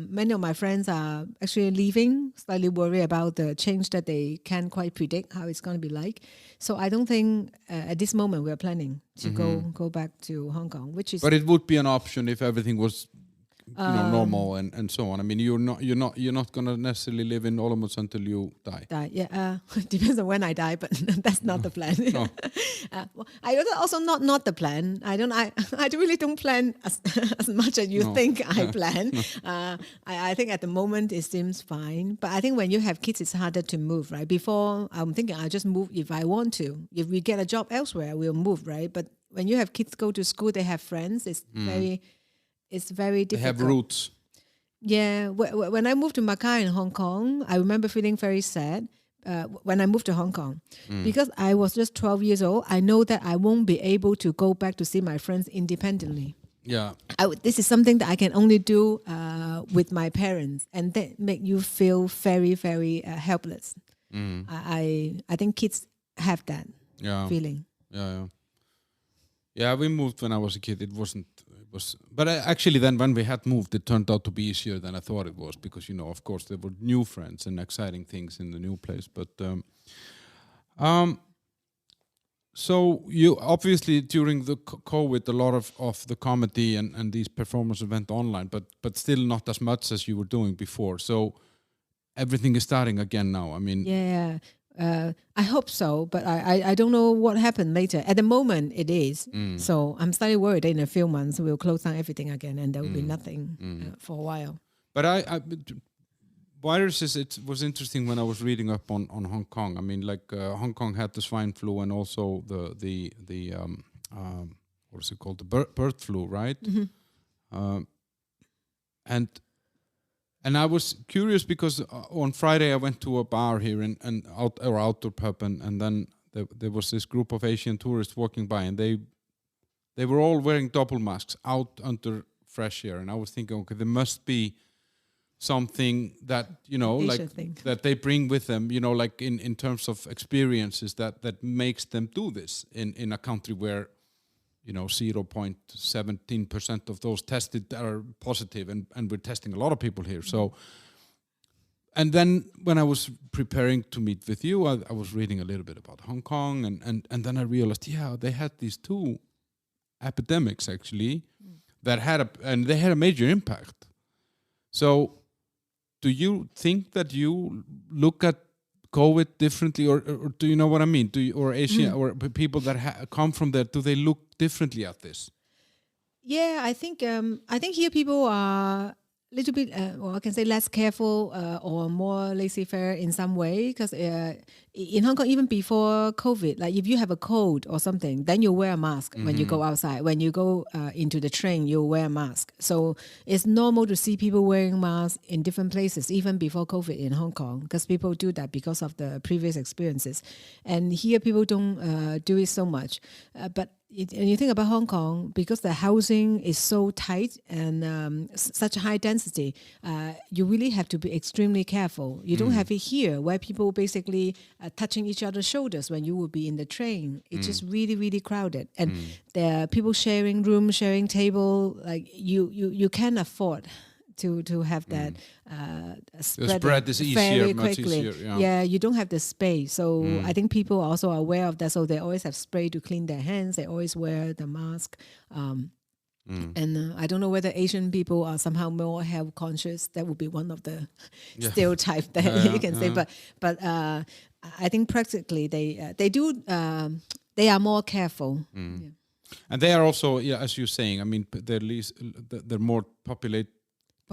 many of my friends are actually leaving, slightly worried about the change that they can't quite predict how it's going to be like. So I don't think at this moment we're planning to go back to Hong Kong, which is. But it would be an option if everything was normal and so on. I mean, you're not gonna necessarily live in Olomouc until you die. Depends on when I die, but that's not the plan. No. I also not the plan. I really don't plan as much as you think I plan. I think at the moment it seems fine, but I think when you have kids, it's harder to move, right? Before I'm thinking I'll just move if I want to. If we get a job elsewhere, we'll move, right? But when you have kids go to school, they have friends. It's very difficult. They have roots. Yeah. When I moved to Macau in Hong Kong, I remember feeling very sad when I moved to Hong Kong. Because I was just 12 years old, I know that I won't be able to go back to see my friends independently. Yeah. This is something that I can only do with my parents. And that make you feel very, very helpless. I think kids have that feeling. Yeah. Yeah, we moved when I was a kid. It wasn't. It was, but actually, then when we had moved, it turned out to be easier than I thought it was because of course, there were new friends and exciting things in the new place. But so you obviously during the COVID, a lot of the comedy and these performances went online, but still not as much as you were doing before. So everything is starting again now. I mean, Yeah. I hope so, but I don't know what happened later. At the moment, it is. So I'm slightly worried that in a few months we'll close down everything again, and there will be nothing for a while. But viruses. It was interesting when I was reading up on Hong Kong. I mean, like Hong Kong had the swine flu and also the what is it called, the bird flu, right? And I was curious because on Friday I went to a bar here and outdoor pub and then there was this group of Asian tourists walking by and they were all wearing double masks out under fresh air, and I was thinking, okay, there must be something that that they bring with them, like in terms of experiences that makes them do this in a country where 0.17% of those tested are positive, and we're testing a lot of people here. So, and then when I was preparing to meet with you, I was reading a little bit about Hong Kong, and then I realized, they had these two epidemics actually that had they had a major impact. So, do you think that you look at COVID differently, or do you know what I mean? Do you, or Asia, or people that come from there, do they look differently at this? Yeah, I think here people are a little bit, I can say less careful or more laissez-faire in some way, because in Hong Kong, even before COVID, like if you have a cold or something, then you wear a mask when you go outside. When you go into the train, you wear a mask. So it's normal to see people wearing masks in different places, even before COVID in Hong Kong, because people do that because of the previous experiences. And here people don't do it so much. But and you think about Hong Kong, because the housing is so tight and such high density, you really have to be extremely careful. You don't have it here, where people basically touching each other's shoulders when you will be in the train. It's just really, really crowded. And there are people sharing room, sharing table. Like you can't afford to have that spread is easier, very much quickly. Easier, yeah, you don't have the space. So I think people are also aware of that. So they always have spray to clean their hands. They always wear the mask. And I don't know whether Asian people are somehow more health conscious. That would be one of the stereotypes that you can say. But I think practically they do. They are more careful. Yeah. And they are also, as you're saying. I mean, they're more populated.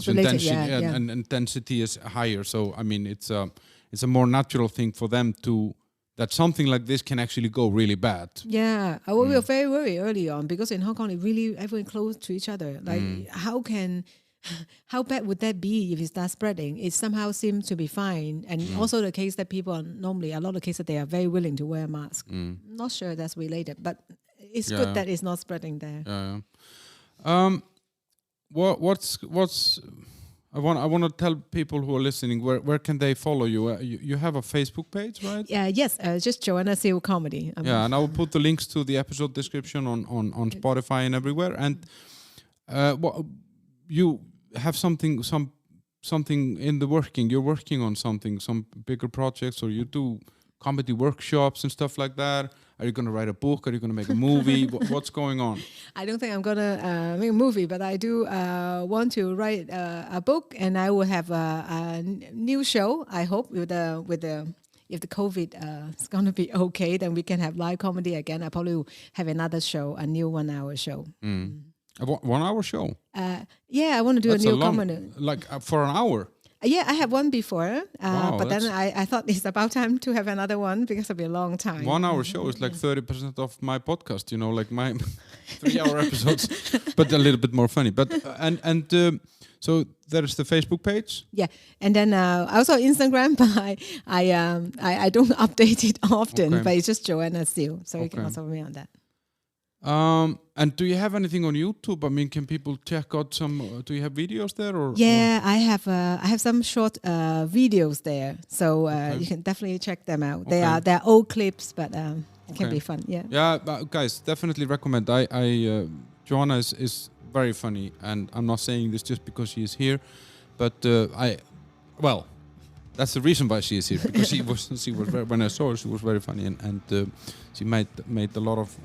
And density is higher. So I mean, it's a more natural thing for them that something like this can actually go really bad. Yeah, we were very worried early on, because in Hong Kong, everyone close to each other. Like, how bad would that be if it starts spreading? It somehow seems to be fine. And also the case that people are normally, a lot of cases, they are very willing to wear a mask. Not sure that's related, but it's good that it's not spreading there. What's I want to tell people who are listening where can they follow you? You have a Facebook page, right? Yes, just Joanna Sio Comedy. And I will put the links to the episode description on Spotify and everywhere. And you have something in the working. You're working on some bigger projects, or you do comedy workshops and stuff like that. Are you going to write a book? Are you going to make a movie? What's going on? I don't think I'm going to make a movie, but I do want to write a book, and I will have a new show, I hope, if the COVID is going to be okay, then we can have live comedy again. I probably will have another show, a new 1 hour show. A 1 hour show? Yeah, I want to do That's a new comedy. Like for an hour? Yeah, I had one before, Wow, but then I thought it's about time to have another one, because it'll be a long time. 1 hour show is like 30% of my podcast, like my 3 hour episodes, but a little bit more funny. But so there's the Facebook page. Yeah, and then also Instagram, but I don't update it often, but it's just Joanna Sio, so you can also follow me on that. And do you have anything on YouTube? I mean, can people check out some? Do you have videos there? Yeah, I have some short videos there, so you can definitely check them out. They're old clips, but It can be fun, yeah. Yeah, but guys, definitely recommend. Joanna is very funny, and I'm not saying this just because she is here, but that's the reason why she is here, because she was very, when I saw her, she was very funny, and she made a lot of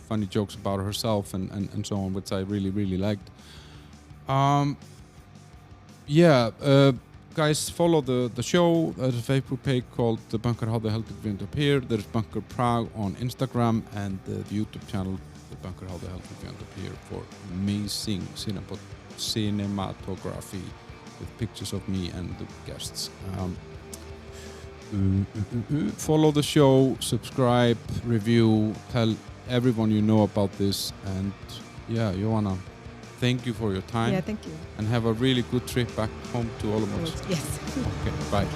funny jokes about herself and so on, which I really liked. Guys, follow the show. There's a Facebook page called The Bunker How the Hell Did We End Up Here. There's Bunker Prague on Instagram, and the YouTube channel The Bunker How the Hell Did We End Up Here for amazing cinematography with pictures of me and the guests. Follow the show, subscribe, review, tell everyone you know about this, and Joanna, thank you for your time. Yeah, thank you. And have a really good trip back home to Olomouc. Yes. Okay, bye.